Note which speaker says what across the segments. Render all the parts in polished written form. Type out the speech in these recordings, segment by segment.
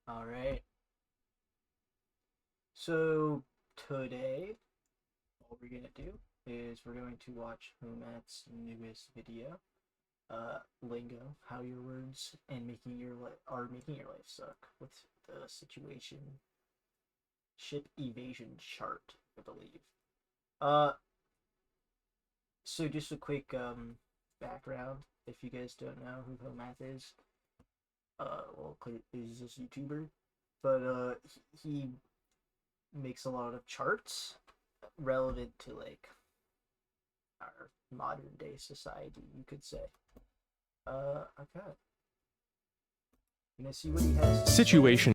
Speaker 1: All right. So today, what we're gonna do is we're going to watch Humat's newest video, Lingo, how your words and making your life suck with the situation ship evasion chart, I believe. Uh, so just a quick background, if you guys don't know who Humat is. Well, he's this YouTuber, but he makes a lot of charts relevant to like our modern day society, you could say. Okay. I'm gonna see what he has to say.
Speaker 2: Situation.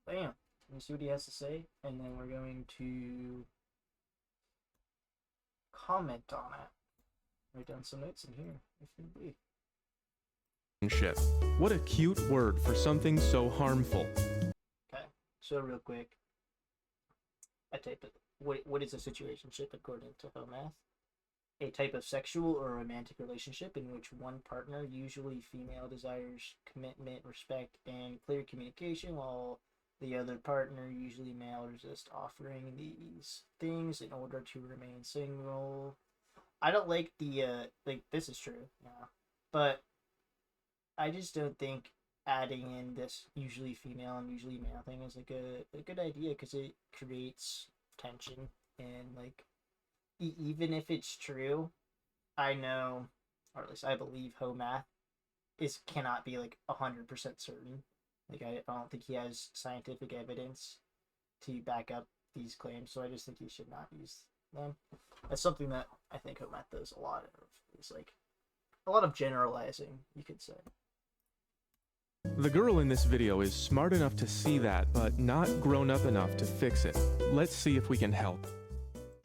Speaker 1: Bam. I'm gonna see what he has to say, and then we're going to comment on it. Write down some notes in here, if need be.
Speaker 2: What a cute word for something so harmful.
Speaker 1: Okay. So real quick, I type it. What is a situationship according to Homath? A type of sexual or romantic relationship in which one partner, usually female, desires commitment, respect, and clear communication, while the other partner, usually male, resists offering these things in order to remain single. I don't like the like this is true, yeah, but I just don't think adding in this usually female and usually male thing is like a good idea because it creates tension and like even if it's true, I know, or at least I believe, Homath is cannot be like 100% certain. Like I don't think he has scientific evidence to back up these claims, so I just think he should not use them. That's something that I think Homath does a lot of. Is like a lot of generalizing, you could say.
Speaker 2: The girl in this video is smart enough to see that, but not grown up enough to fix it. Let's see if we can help.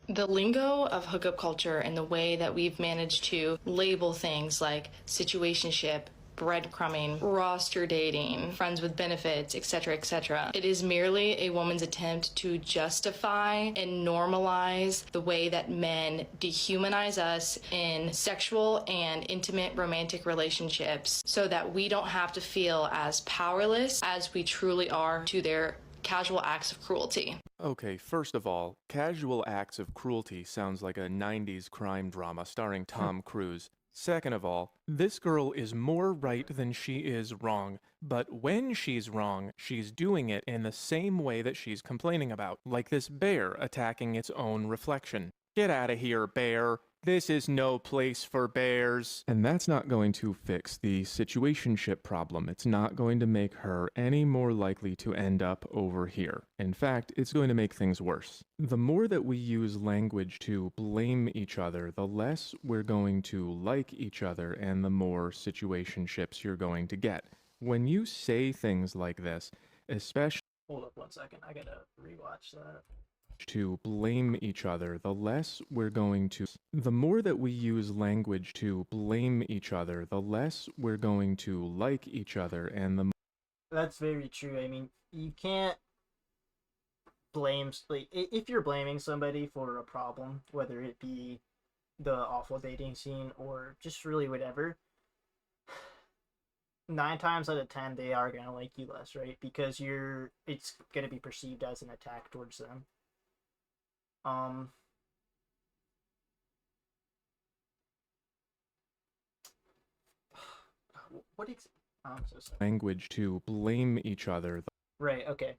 Speaker 3: The lingo of hookup culture and the way that we've managed to label things like situationship, breadcrumbing, roster dating, friends with benefits, etc., etc. It is merely a woman's attempt to justify and normalize the way that men dehumanize us in sexual and intimate romantic relationships so that we don't have to feel as powerless as we truly are to their casual acts of cruelty.
Speaker 2: Okay, first of all, Casual Acts of Cruelty sounds like a 90s crime drama starring Tom Cruise. Second of all, this girl is more right than she is wrong. But when she's wrong, she's doing it in the same way that she's complaining about, like this bear attacking its own reflection. Get out of here, bear. This is no place for bears. And that's not going to fix the situationship problem. It's not going to make her any more likely to end up over here. In fact, it's going to make things worse. The more that we use language to blame each other, the less we're going to like each other and the more situationships you're going to get. When you say things like this, especially
Speaker 1: Hold up one second. I gotta rewatch that.
Speaker 2: to blame each other, the less we're going to. The more that we use language to blame each other, the less we're going to like each other, and the
Speaker 1: That's very true. I mean, you can't blame like if you're blaming somebody for a problem, whether it be the awful dating scene or just really whatever. 9 times out of 10, they are gonna like you less, right? Because it's gonna be perceived as an attack towards them. Um, what is? Oh, I'm so sorry.
Speaker 2: language to blame each other.
Speaker 1: Right. Okay.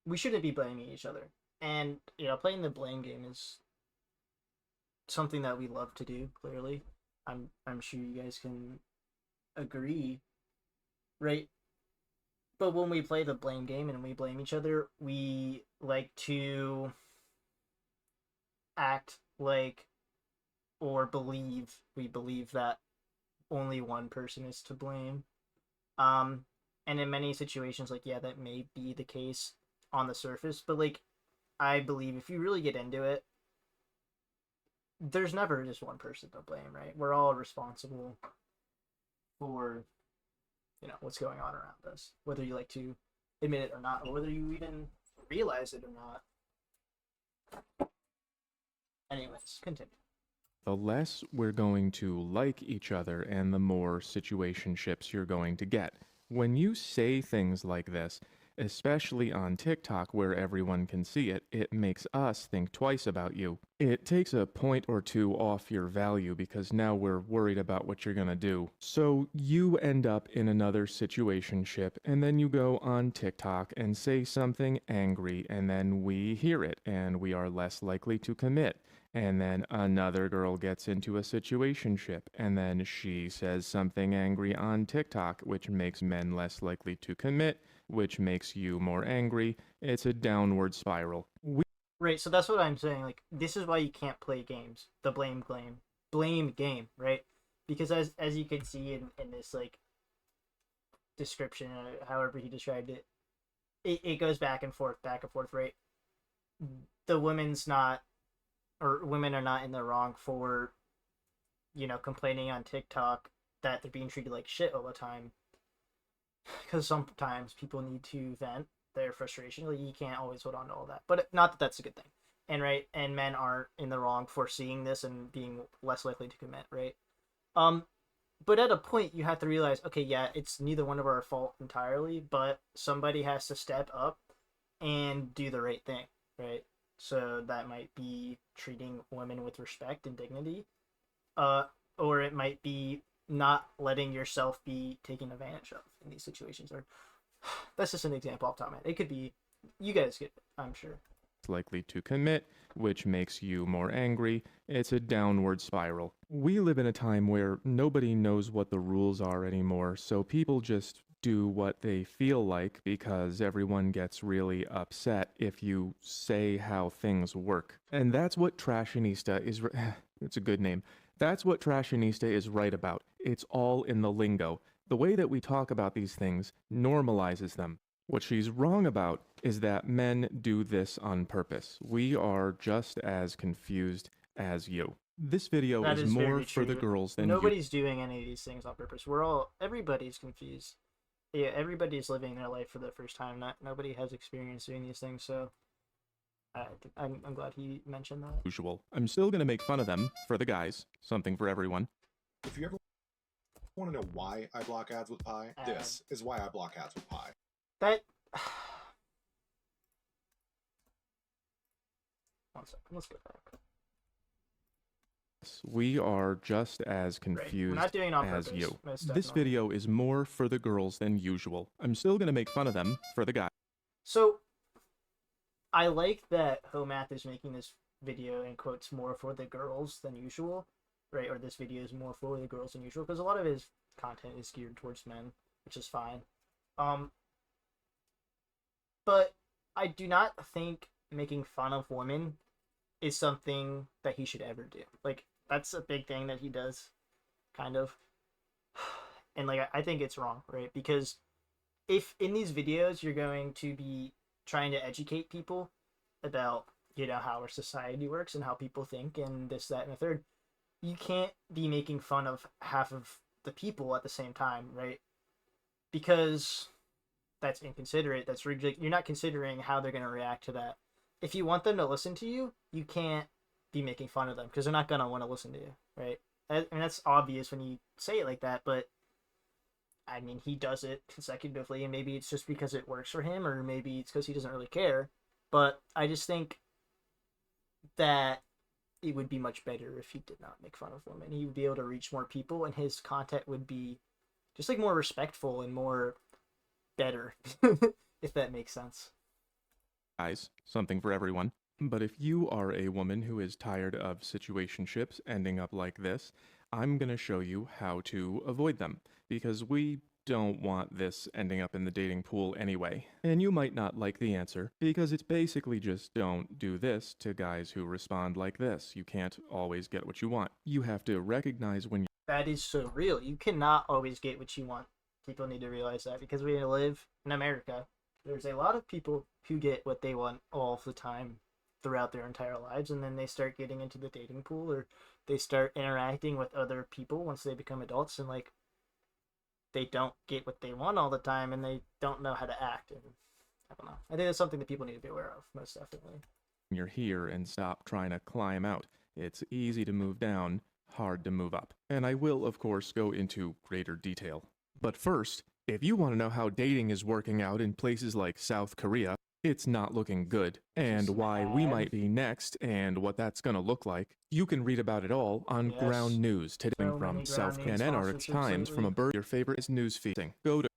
Speaker 1: We shouldn't be blaming each other, and playing the blame game is something that we love to do. Clearly, I'm sure you guys can agree, right? But when we play the blame game and we blame each other, we like to act like or we believe that only one person is to blame. Um, and in many situations, like yeah, that may be the case on the surface, but like I believe if you really get into it, there's never just one person to blame, right? We're all responsible for what's going on around us, whether you like to admit it or not, or whether you even realize it or not. Anyways, continue.
Speaker 2: The less we're going to like each other and the more situationships you're going to get. When you say things like this, especially on TikTok where everyone can see it, it makes us think twice about you. It takes a point or two off your value because now we're worried about what you're gonna do. So you end up in another situationship and then you go on TikTok and say something angry and then we hear it and we are less likely to commit. And then another girl gets into a situationship, and then she says something angry on TikTok, which makes men less likely to commit, which makes you more angry. It's a downward spiral.
Speaker 1: Right, so that's what I'm saying. Like, this is why you can't play games. The blame game, right? Because as you can see in this like description, however he described it, it goes back and forth, right? The women's not, or women are not in the wrong for, complaining on TikTok that they're being treated like shit all the time. Because sometimes people need to vent their frustration. Like, you can't always hold on to all that, but not that that's a good thing. And right, and men aren't in the wrong for seeing this and being less likely to commit, right? But at a point you have to realize, okay, yeah, it's neither one of our fault entirely, but somebody has to step up and do the right thing, right? So that might be treating women with respect and dignity, or it might be not letting yourself be taken advantage of in these situations. Or that's just an example off the top of my head. It could be, you guys get it, I'm sure.
Speaker 2: Likely to commit, which makes you more angry. It's a downward spiral. We live in a time where nobody knows what the rules are anymore, so people just do what they feel like because everyone gets really upset if you say how things work. And that's what Trashionista is. It's a good name. That's what Trashionista is right about. It's all in the lingo. The way that we talk about these things normalizes them. What she's wrong about is that men do this on purpose. We are just as confused as you. This video
Speaker 1: That
Speaker 2: is
Speaker 1: is
Speaker 2: more
Speaker 1: very
Speaker 2: for the
Speaker 1: true.
Speaker 2: girls than
Speaker 1: Nobody's doing any of these things on purpose. Everybody's confused. Yeah, everybody's living their life for the first time. Nobody has experience doing these things, so I'm glad he mentioned that.
Speaker 2: usual. I'm still gonna make fun of them for the guys. Something for everyone.
Speaker 4: If you ever want to know why I block ads with pie, this is why I block ads with pie.
Speaker 1: That. One second, let's go back.
Speaker 2: We are just as
Speaker 1: Right. We're
Speaker 2: confused
Speaker 1: not doing it on
Speaker 2: as
Speaker 1: purpose.
Speaker 2: you.
Speaker 1: Most
Speaker 2: This
Speaker 1: definitely.
Speaker 2: video is more for the girls than usual. I'm still gonna make fun of them for the guys.
Speaker 1: So, I like that Homath is making this video in quotes more for the girls than usual, right? Or this video is more for the girls than usual because a lot of his content is geared towards men, which is fine. But I do not think making fun of women is something that he should ever do. Like, that's a big thing that he does, kind of. And like, I think it's wrong, right? Because if in these videos you're going to be trying to educate people about, how our society works and how people think and this, that, and the third, you can't be making fun of half of the people at the same time, right? Because that's inconsiderate. That's ridiculous. You're not considering how they're going to react to that. If you want them to listen to you, you can't be making fun of them because they're not going to want to listen to you, right? I mean, that's obvious when you say it like that, but I mean, he does it consecutively, and maybe it's just because it works for him, or maybe it's because he doesn't really care. But I just think that it would be much better if he did not make fun of women. He would be able to reach more people, and his content would be just like more respectful and more better, if that makes sense.
Speaker 2: Guys, something for everyone. But if you are a woman who is tired of situationships ending up like this, I'm gonna show you how to avoid them, because we don't want this ending up in the dating pool anyway. And you might not like the answer, because it's basically just don't do this to guys who respond like this. You can't always get what you want. You have to recognize when
Speaker 1: That is so real. You cannot always get what you want. People need to realize that because we live in America. There's a lot of people who get what they want all the time throughout their entire lives, and then they start getting into the dating pool, or they start interacting with other people once they become adults, and like they don't get what they want all the time, and they don't know how to act. And I don't know. I think that's something that people need to be aware of, most definitely.
Speaker 2: you're here and stop trying to climb out. It's easy to move down, hard to move up. And I will, of course, go into greater detail. But first, If you want to know how dating is working out in places like South Korea, it's not looking good, and why we might be next and what that's going to look like, you can read about it all on
Speaker 1: Yes.
Speaker 2: Ground News today
Speaker 1: So
Speaker 2: from
Speaker 1: many
Speaker 2: South
Speaker 1: Ground News
Speaker 2: Korea and Antarctic
Speaker 1: sponsorships
Speaker 2: Times from a
Speaker 1: lately.
Speaker 2: bird your favorite news feed. Go to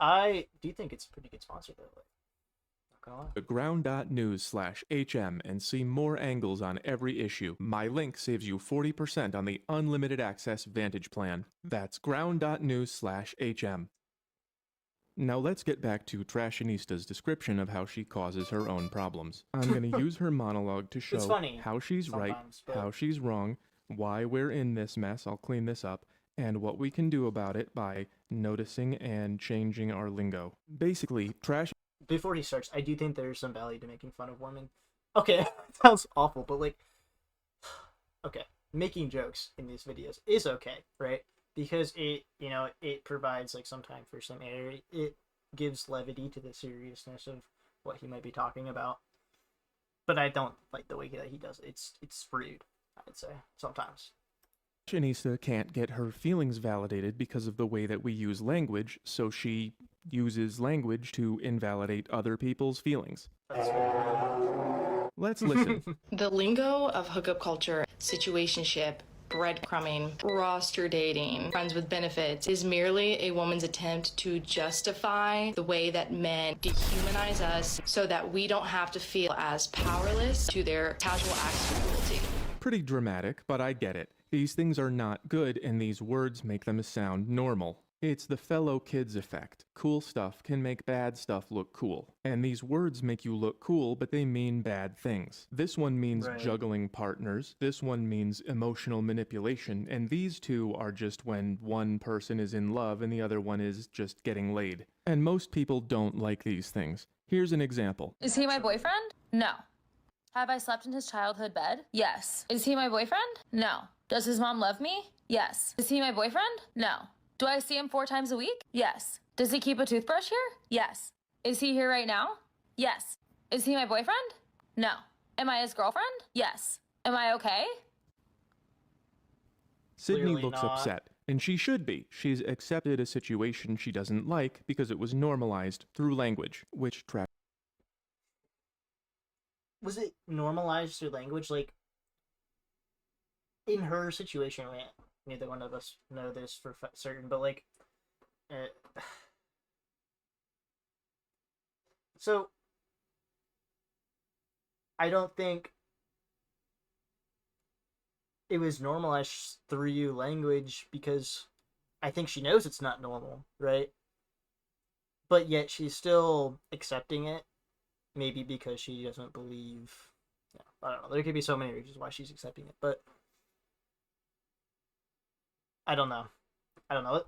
Speaker 1: I do think it's a pretty good sponsor though. Like, not gonna lie.
Speaker 2: ground.news/HM and see more angles on every issue. My link saves you 40% on the unlimited access Vantage plan. That's ground.news/HM. Now let's get back to Trashinista's description of how she causes her own problems. I'm going to use her monologue to show
Speaker 1: funny
Speaker 2: how she's right,
Speaker 1: sometimes, but-
Speaker 2: how she's wrong, why we're in this mess, I'll clean this up, and what we can do about it by noticing and changing our lingo. Basically,
Speaker 1: Before he starts, I do think there's some value to making fun of women. Okay, it sounds awful, but like, okay, making jokes in these videos is okay, right? Because it, you know, it provides like some time for some air. It gives levity to the seriousness of what he might be talking about. But I don't like the way that he does it. It's rude, I'd say, sometimes.
Speaker 2: Trashinista can't get her feelings validated because of the way that we use language, so she uses language to invalidate other people's feelings.
Speaker 1: That's fair.
Speaker 2: Let's listen.
Speaker 3: The lingo of hookup culture, situationship, breadcrumbing, roster dating, friends with benefits is merely a woman's attempt to justify the way that men dehumanize us so that we don't have to feel as powerless to their casual acts of cruelty.
Speaker 2: Pretty dramatic, but I get it. These things are not good, and these words make them sound normal. It's the fellow kids effect. Cool stuff can make bad stuff look cool. And these words make you look cool, but they mean bad things. This one means
Speaker 1: Right.
Speaker 2: juggling partners, this one means emotional manipulation, and these two are just when one person is in love and the other one is just getting laid. And most people don't like these things. Here's an example.
Speaker 5: Is he my boyfriend? No. Have I slept in his childhood bed? Yes. Is he my boyfriend? No. Does his mom love me? Yes. Is he my boyfriend? No. Do I see him 4 times a week? Yes. Does he keep a toothbrush here? Yes. Is he here right now? Yes. Is he my boyfriend? No. Am I his girlfriend? Yes. Am I okay?
Speaker 2: Sydney
Speaker 1: Clearly
Speaker 2: looks
Speaker 1: not.
Speaker 2: upset, and she should be. She's accepted a situation she doesn't like because it was normalized through language, which
Speaker 1: Was it normalized through language? Like, in her situation, neither one of us know this for certain, but like, so I don't think it was normalized through language because I think she knows it's not normal, right? But yet she's still accepting it, maybe because she doesn't believe. Yeah, I don't know. There could be so many reasons why she's accepting it, but I don't know.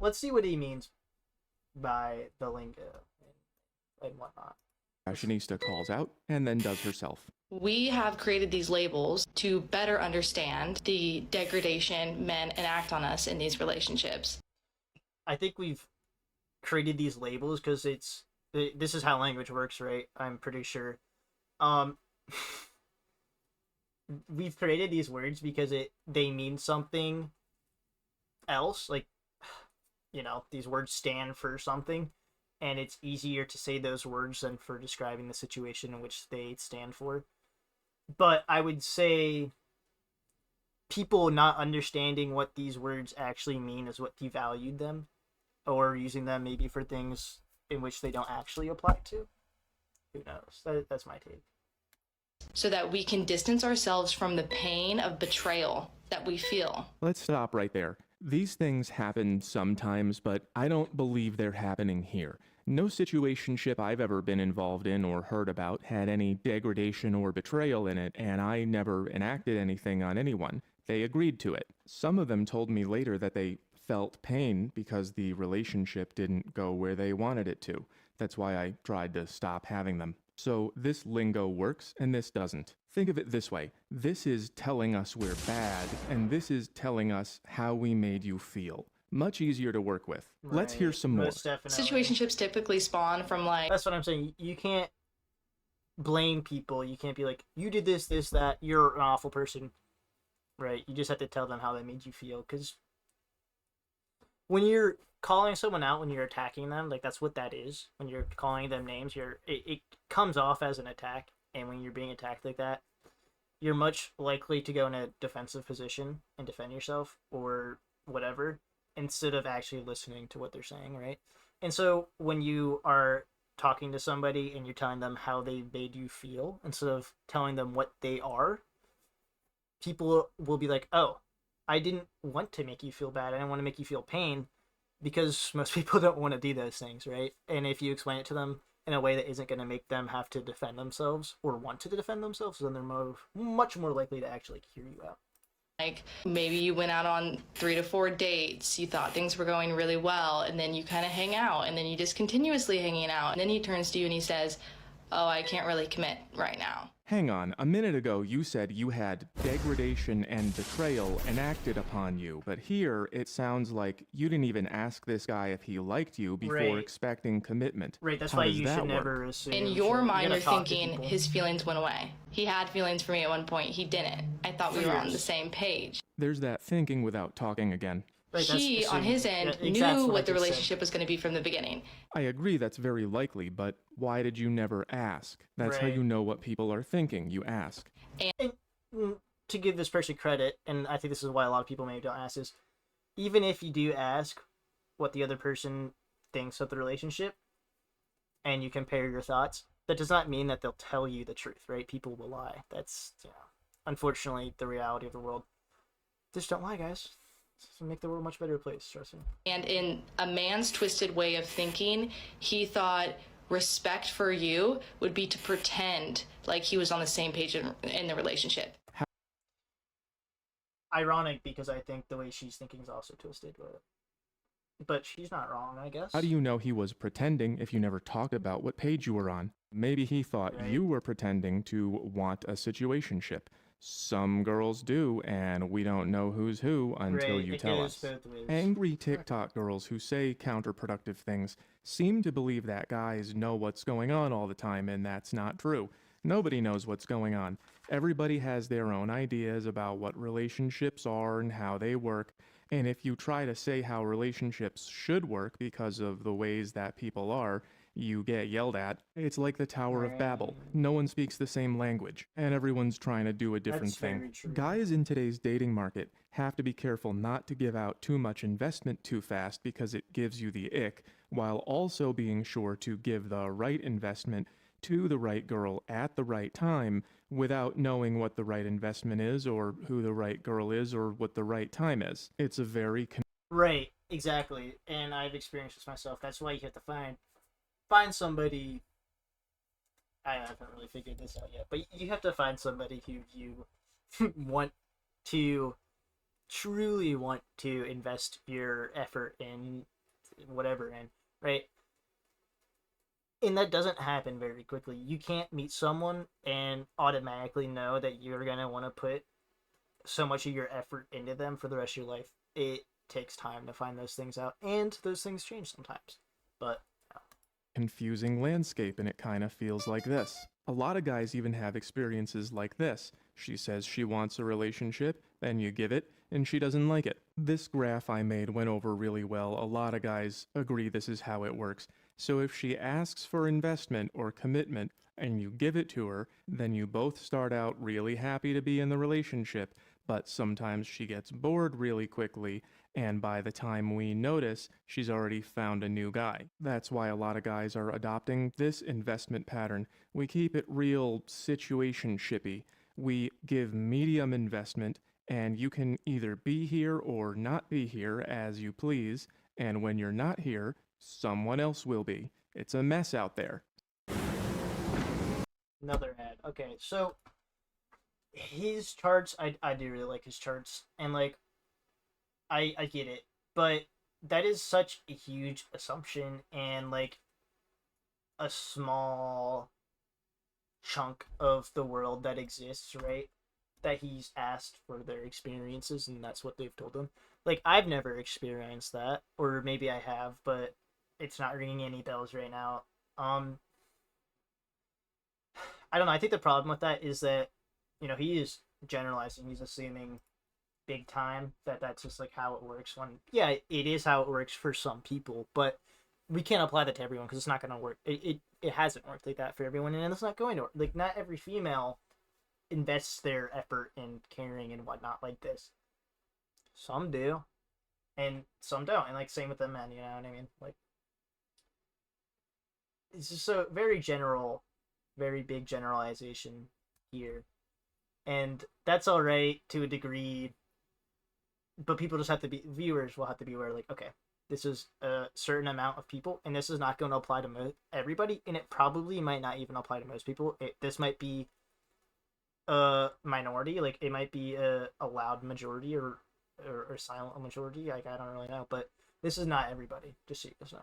Speaker 1: Let's see what he means by the lingo and whatnot.
Speaker 2: Fashionista calls out and then does herself.
Speaker 3: We have created these labels to better understand the degradation men enact on us in these relationships.
Speaker 1: I think we've created these labels because this is how language works, right? I'm pretty sure. We've created these words because they mean something else. Like, you know, these words stand for something, and it's easier to say those words than for describing the situation in which they stand for. But I would say people not understanding what these words actually mean is what devalued them, or using them maybe for things in which they don't actually apply to. Who knows? That's my take.
Speaker 3: So that we can distance ourselves from the pain of betrayal that we feel.
Speaker 2: Let's stop right there. These things happen sometimes, but I don't believe they're happening here. No situationship I've ever been involved in or heard about had any degradation or betrayal in it, and I never enacted anything on anyone. They agreed to it. Some of them told me later that they felt pain because the relationship didn't go where they wanted it to. That's why I tried to stop having them. So this lingo works and this doesn't. Think of it this way. This is telling us we're bad, and this is telling us how we made you feel. Much easier to work with. Let's hear some more.
Speaker 1: Most definitely.
Speaker 3: Situationships typically spawn from like
Speaker 1: That's what I'm saying. You can't blame people. You can't be like, you did this, that. You're an awful person, right? You just have to tell them how that made you feel. Because when you're calling someone out when you're attacking them, like that's what that is. When you're calling them names, it comes off as an attack, and when you're being attacked like that, you're much likely to go in a defensive position and defend yourself or whatever instead of actually listening to what they're saying, right? And so when you are talking to somebody and you're telling them how they made you feel instead of telling them what they are, people will be like, "Oh, I didn't want to make you feel bad. I didn't want to make you feel pain," because most people don't want to do those things, right? And if you explain it to them in a way that isn't going to make them have to defend themselves or want to defend themselves, then they're much more likely to actually hear you out.
Speaker 3: Like maybe you went out on 3 to 4 dates, you thought things were going really well, and then you kind of hang out, and then you just continuously hanging out, and then he turns to you and he says, "Oh, I can't really commit right now."
Speaker 2: Hang on, a minute ago you said you had degradation and betrayal enacted upon you, but here it sounds like you didn't even ask this guy if he liked you before
Speaker 1: Right.
Speaker 2: expecting commitment.
Speaker 1: Right, that's
Speaker 2: How
Speaker 1: why
Speaker 2: does
Speaker 1: you
Speaker 2: that
Speaker 1: should
Speaker 2: work?
Speaker 1: never assume.
Speaker 3: In your mind,
Speaker 1: gotta
Speaker 3: you're
Speaker 1: talk to
Speaker 3: thinking
Speaker 1: people.
Speaker 3: his feelings went away. He had feelings for me at one point. He didn't. I thought we were on the same page.
Speaker 2: There's that thinking without talking again.
Speaker 1: Right, that's
Speaker 3: He, on his
Speaker 1: assuming.
Speaker 3: end,
Speaker 1: Yeah, exactly
Speaker 3: knew
Speaker 1: I
Speaker 3: what the
Speaker 1: just said.
Speaker 3: relationship was going to be from the beginning.
Speaker 2: I agree that's very likely, but why did you never ask? That's how
Speaker 1: Right.
Speaker 2: you know what people are thinking. You ask.
Speaker 1: And to give this person credit, and I think this is why a lot of people maybe don't ask, is even if you do ask what the other person thinks of the relationship and you compare your thoughts, that does not mean that they'll tell you the truth, right? People will lie. That's, unfortunately the reality of the world. Just don't lie, guys. Just make the world a much better place, trust me.
Speaker 3: And in a man's twisted way of thinking, he thought respect for you would be to pretend like he was on the same page in the relationship.
Speaker 1: Ironic, because I think the way she's thinking is also twisted, but she's not wrong, I guess.
Speaker 2: How do you know he was pretending if you never talked about what page you were on? Maybe he thought
Speaker 1: Right.
Speaker 2: you were pretending to want a situationship. Some girls do, and we don't know who's who until
Speaker 1: Right,
Speaker 2: you
Speaker 1: it
Speaker 2: tell
Speaker 1: goes
Speaker 2: us.
Speaker 1: both ways.
Speaker 2: Angry TikTok girls who say counterproductive things seem to believe that guys know what's going on all the time, and that's not true. Nobody knows what's going on. Everybody has their own ideas about what relationships are and how they work, and if you try to say how relationships should work because of the ways that people are, you get yelled at. It's like the Tower of Babel. No one speaks the same language, and everyone's trying to do a different
Speaker 1: That's very
Speaker 2: thing.
Speaker 1: true.
Speaker 2: Guys in today's dating market have to be careful not to give out too much investment too fast because it gives you the ick, while also being sure to give the right investment to the right girl at the right time without knowing what the right investment is or who the right girl is or what the right time is. It's a very
Speaker 1: Right, exactly. And I've experienced this myself. That's why you have to find somebody. I haven't really figured this out yet, but you have to find somebody who you want to truly want to invest your effort in whatever in, right? And that doesn't happen very quickly. You can't meet someone and automatically know that you're going to want to put so much of your effort into them for the rest of your life. It takes time to find those things out, and those things change sometimes. But
Speaker 2: confusing landscape, and it kind of feels like this. A lot of guys even have experiences like this. She says she wants a relationship, then you give it, and she doesn't like it. This graph I made went over really well. A lot of guys agree this is how it works. So if she asks for investment or commitment and you give it to her, then you both start out really happy to be in the relationship, but sometimes she gets bored really quickly, and by the time we notice, she's already found a new guy. That's why a lot of guys are adopting this investment pattern. We keep it real situation-shippy. We give medium investment, and you can either be here or not be here as you please, and when you're not here, someone else will be. It's a mess out there.
Speaker 1: another ad. Okay, so his charts, I do really like his charts, and like I get it, but that is such a huge assumption and like a small chunk of the world that exists, right? That he's asked for their experiences and that's what they've told him. Like I've never experienced that, or maybe I have, but it's not ringing any bells right now. I don't know. I think the problem with that is that he is generalizing. He's assuming big time that that's just like how it works. When yeah, it is how it works for some people, but we can't apply that to everyone because it's not going to work. It hasn't worked like that for everyone, and it's not going to work. Like, not every female invests their effort in caring and whatnot like this. Some do, and some don't. And like same with the men, you know what I mean? Like, it's just a very general, very big generalization here, and that's all right to a degree. But people just have to be, viewers will have to be aware, like, okay, this is a certain amount of people, and this is not going to apply to everybody, and it probably might not even apply to most people. This might be a minority, like it might be a loud majority or silent majority. Like, I don't really know, but this is not everybody. Just so you guys know.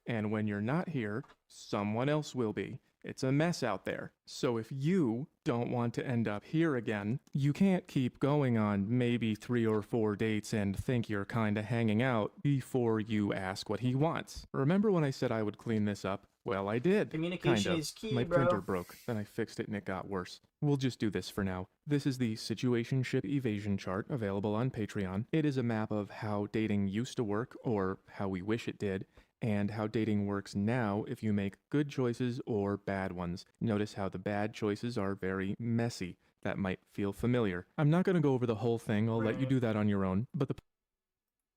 Speaker 2: And when you're not here, someone else will be. It's a mess out there. So if you don't want to end up here again, you can't keep going on maybe 3 or 4 dates and think you're kinda hanging out before you ask what he wants. Remember when I said I would clean this up? Well, I did.
Speaker 1: Communication is key,
Speaker 2: My
Speaker 1: bro.
Speaker 2: printer broke, then I fixed it and it got worse. We'll just do this for now. This is the situationship evasion chart available on Patreon. It is a map of how dating used to work, or how we wish it did, and how dating works now if you make good choices or bad ones. Notice how the bad choices are very messy. That might feel familiar. I'm not going to go over the whole thing, I'll let you do that on your own, but the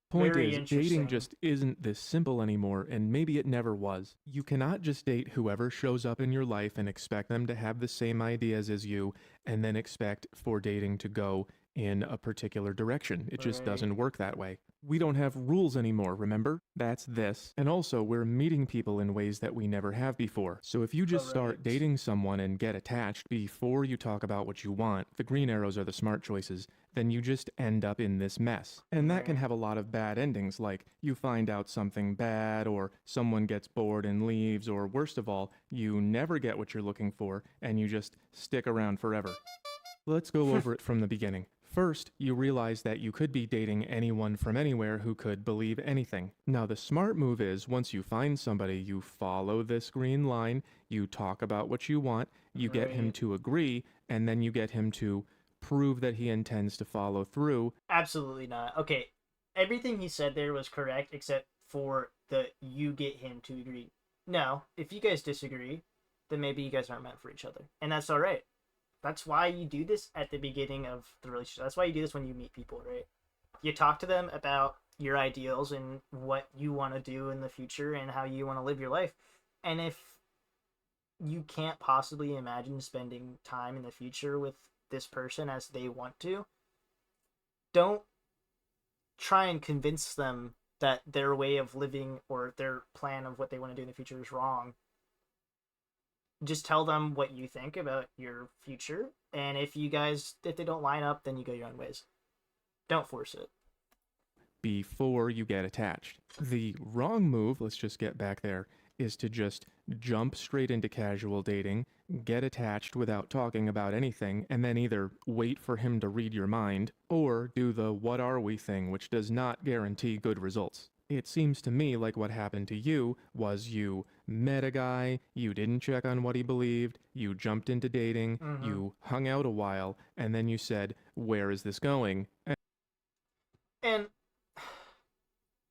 Speaker 2: point
Speaker 1: Very
Speaker 2: is,
Speaker 1: interesting.
Speaker 2: dating just isn't this simple anymore, and maybe it never was. You cannot just date whoever shows up in your life and expect them to have the same ideas as you, and then expect for dating to go in a particular direction. It just
Speaker 1: Right.
Speaker 2: doesn't work that way. We don't have rules anymore, remember? That's this. And also, we're meeting people in ways that we never have before. So if you just start
Speaker 1: Correct.
Speaker 2: dating someone and get attached before you talk about what you want, the green arrows are the smart choices, then you just end up in this mess. And that can
Speaker 1: Right.
Speaker 2: have a lot of bad endings, like you find out something bad, or someone gets bored and leaves, or worst of all, you never get what you're looking for, and you just stick around forever. Let's go over it from the beginning. First, you realize that you could be dating anyone from anywhere who could believe anything. Now, the smart move is, once you find somebody, you follow this green line, you talk about what you want, you get him
Speaker 1: Right.
Speaker 2: to agree, and then you get him to prove that he intends to follow through.
Speaker 1: Absolutely not. Okay, everything he said there was correct except for the you get him to agree. No, if you guys disagree, then maybe you guys aren't meant for each other, and that's all right. That's why you do this at the beginning of the relationship. That's why you do this when you meet people, right? You talk to them about your ideals and what you want to do in the future and how you want to live your life. And if you can't possibly imagine spending time in the future with this person as they want to, don't try and convince them that their way of living or their plan of what they want to do in the future is wrong. Just tell them what you think about your future, and if they don't line up, then you go your own ways. Don't force it.
Speaker 2: Before you get attached. The wrong move, let's just get back there, is to just jump straight into casual dating, get attached without talking about anything, and then either wait for him to read your mind, or do the what are we thing, which does not guarantee good results. It seems to me like what happened to you was you met a guy, you didn't check on what he believed, you jumped into dating, you hung out a while, and then you said, where is this going?
Speaker 1: And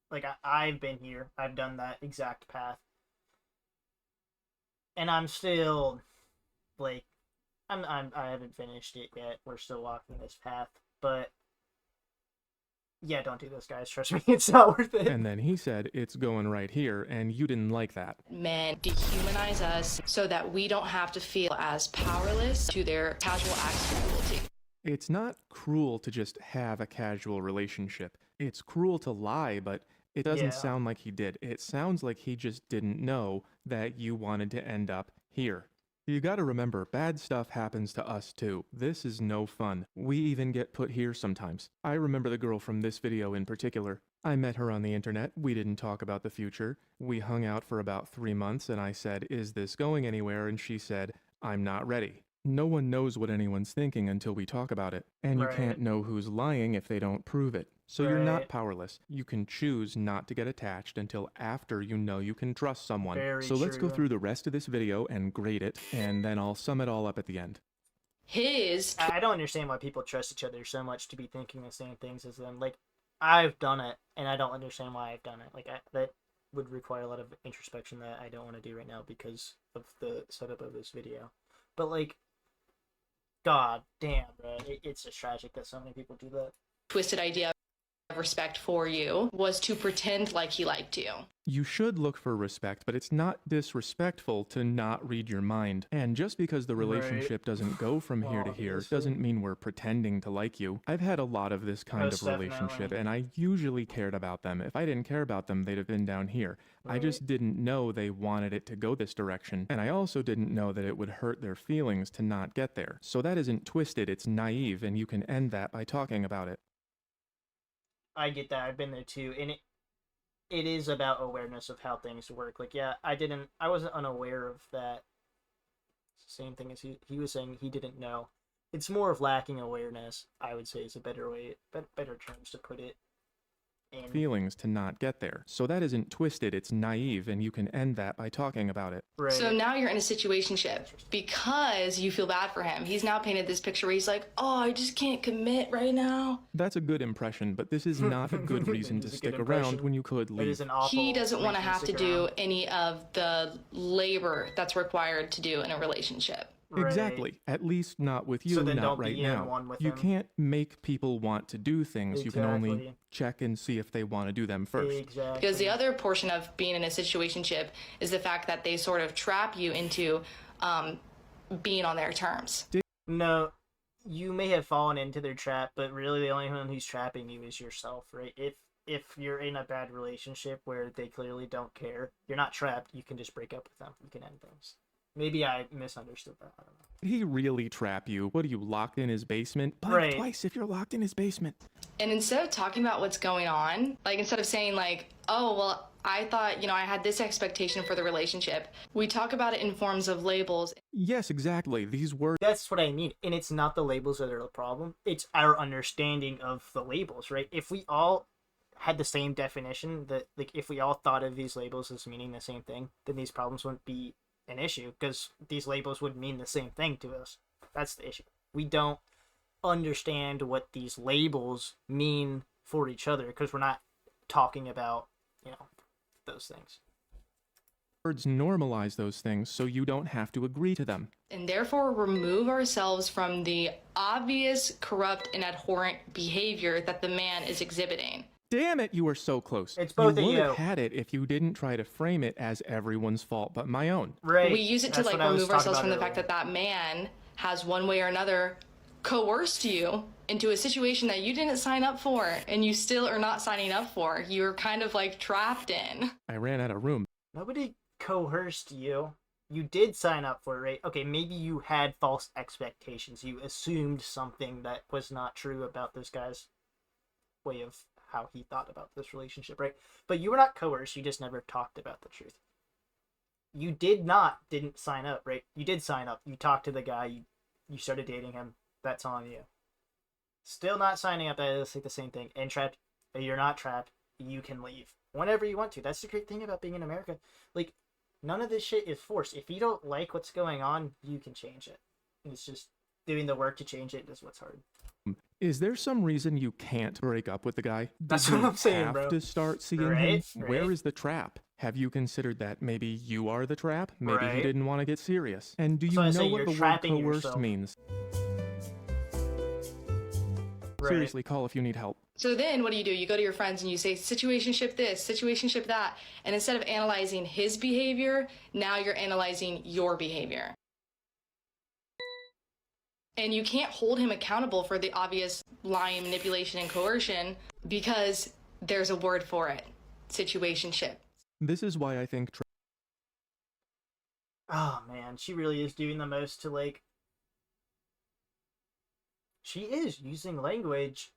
Speaker 1: like I've been here, I've done that exact path, and I'm still like I haven't finished it yet. We're still walking this path, but yeah, don't do this, guys. Trust me, it's not worth it.
Speaker 2: And then he said, it's going right here, and you didn't like that.
Speaker 3: Men dehumanize us so that we don't have to feel as powerless to their casual acts of cruelty.
Speaker 2: It's not cruel to just have a casual relationship. It's cruel to lie, but it doesn't
Speaker 1: Yeah.
Speaker 2: sound like he did. It sounds like he just didn't know that you wanted to end up here. You gotta remember, bad stuff happens to us too. This is no fun. We even get put here sometimes. I remember the girl from this video in particular. I met her on the internet. We didn't talk about the future. We hung out for about 3 months, and I said, is this going anywhere? And she said, I'm not ready. No one knows what anyone's thinking until we talk about it. And you
Speaker 1: Right.
Speaker 2: can't know who's lying if they don't prove it. So you're not
Speaker 1: Right.
Speaker 2: powerless. You can choose not to get attached until after you know you can trust someone.
Speaker 1: Very
Speaker 2: So let's go
Speaker 1: true.
Speaker 2: through the rest of this video and grade it, and then I'll sum it all up at the end.
Speaker 3: his
Speaker 1: I don't understand why people trust each other so much to be thinking the same things as them. Like, I've done it, and I don't understand why I've done it. Like, that would require a lot of introspection that I don't want to do right now because of the setup of this video. But, like, god damn, bro. It's just tragic that so many people do that.
Speaker 3: twisted idea of respect for you was to pretend like he liked you.
Speaker 2: You should look for respect, but it's not disrespectful to not read your mind. And just because the
Speaker 1: Right.
Speaker 2: relationship doesn't go from here to here
Speaker 1: Obviously.
Speaker 2: doesn't mean we're pretending to like you. I've had a lot of this kind
Speaker 1: Most
Speaker 2: of relationship,
Speaker 1: definitely.
Speaker 2: and I usually cared about them. If I didn't care about them, they'd have been down here. I
Speaker 1: Right.
Speaker 2: just didn't know they wanted it to go this direction, and I also didn't know that it would hurt their feelings to not get there. So that isn't twisted, it's naive, and you can end that by talking about it.
Speaker 1: I get that. I've been there too, and it is about awareness of how things work. Like, yeah, I wasn't unaware of that. Same thing as he was saying, he didn't know. It's more of lacking awareness, I would say, is a better terms to put it. And
Speaker 2: Feelings to not get there. So that isn't twisted, it's naive, and you can end that by talking about it.
Speaker 1: right.
Speaker 3: So now you're in a situationship because you feel bad for him. He's now painted this picture where he's like, oh, I just can't commit right now.
Speaker 2: That's a good impression, but this is not a good reason
Speaker 1: It
Speaker 2: to
Speaker 1: is a
Speaker 2: stick
Speaker 1: good
Speaker 2: around
Speaker 1: impression.
Speaker 2: when you could
Speaker 1: It
Speaker 2: leave.
Speaker 1: is an awful.
Speaker 3: He doesn't want to
Speaker 1: reason
Speaker 3: have to
Speaker 1: stick
Speaker 3: do
Speaker 1: around.
Speaker 3: any of the labor that's required to do in a relationship.
Speaker 1: Right.
Speaker 2: Exactly. At least not with you,
Speaker 1: So then
Speaker 2: not
Speaker 1: don't
Speaker 2: right
Speaker 1: be in
Speaker 2: now.
Speaker 1: one with
Speaker 2: You
Speaker 1: him.
Speaker 2: can't make people want to do things. You can only
Speaker 1: Exactly.
Speaker 2: check and see if they want to do them first.
Speaker 1: Exactly.
Speaker 3: Because the other portion of being in a situationship is the fact that they sort of trap you into being on their terms.
Speaker 1: No, you may have fallen into their trap, but really the only one who's trapping you is yourself, right? If you're in a bad relationship where they clearly don't care, you're not trapped. You can just break up with them. You can end things. Maybe I misunderstood that. I don't know.
Speaker 2: Did he really trap you? What are you, locked in his basement? Blink
Speaker 1: Right.
Speaker 2: twice if you're locked in his basement.
Speaker 3: And instead of talking about what's going on, like instead of saying like, oh, well, I thought, I had this expectation for the relationship, we talk about it in forms of labels.
Speaker 2: Yes, exactly. These words.
Speaker 1: That's what I mean. And it's not the labels that are the problem. It's our understanding of the labels, right? If we all had the same definition, that like if we all thought of these labels as meaning the same thing, then these problems wouldn't be an issue because these labels would mean the same thing to us. That's the issue. We don't understand what these labels mean for each other because we're not talking about, those things.
Speaker 2: Words normalize those things so you don't have to agree to them.
Speaker 3: And therefore remove ourselves from the obvious corrupt and abhorrent behavior that the man is exhibiting.
Speaker 2: Damn it, you were so close.
Speaker 1: It's both
Speaker 2: you
Speaker 1: of
Speaker 2: would
Speaker 1: you.
Speaker 2: have had it if you didn't try to frame it as everyone's fault but my own.
Speaker 1: Right.
Speaker 3: We use it to
Speaker 1: That's
Speaker 3: like
Speaker 1: what I was
Speaker 3: remove
Speaker 1: talking
Speaker 3: ourselves
Speaker 1: about
Speaker 3: from the fact
Speaker 1: earlier.
Speaker 3: that man has one way or another coerced you into a situation that you didn't sign up for and you still are not signing up for. You're kind of like trapped in.
Speaker 2: I ran out of room.
Speaker 1: Nobody coerced you. You did sign up for it, right? Okay, maybe you had false expectations. You assumed something that was not true about this guy's way of how he thought about this relationship, right? But you were not coerced. You just never talked about the truth. You didn't sign up, right? You did sign up. You talked to the guy. You started dating him. That's on you. Still not signing up. That is like the same thing. And trapped. You're not trapped. You can leave whenever you want to. That's the great thing about being in America. Like, none of this shit is forced. If you don't like what's going on, you can change it. It's just doing the work to change it is what's hard.
Speaker 2: Is there some reason you can't break up with the guy?
Speaker 1: That's
Speaker 2: Did
Speaker 1: what
Speaker 2: you
Speaker 1: I'm saying,
Speaker 2: have
Speaker 1: bro.
Speaker 2: to start seeing him?
Speaker 1: Right,
Speaker 2: Where
Speaker 1: right.
Speaker 2: is the trap? Have you considered that maybe you are the trap? Maybe he
Speaker 1: Right.
Speaker 2: didn't want to get serious. And do
Speaker 1: That's
Speaker 2: you
Speaker 1: why I
Speaker 2: know
Speaker 1: say
Speaker 2: what
Speaker 1: you're
Speaker 2: the word
Speaker 1: trapping
Speaker 2: coerced
Speaker 1: yourself.
Speaker 2: means?
Speaker 1: Right.
Speaker 2: Seriously, call if you need help.
Speaker 3: So then what do? You go to your friends and you say, situationship this, situationship that. And instead of analyzing his behavior, now you're analyzing your behavior. And you can't hold him accountable for the obvious lying, manipulation, and coercion because there's a word for it. Situationship.
Speaker 2: This is why I think
Speaker 1: Oh man, she really is doing the most to like. She is using language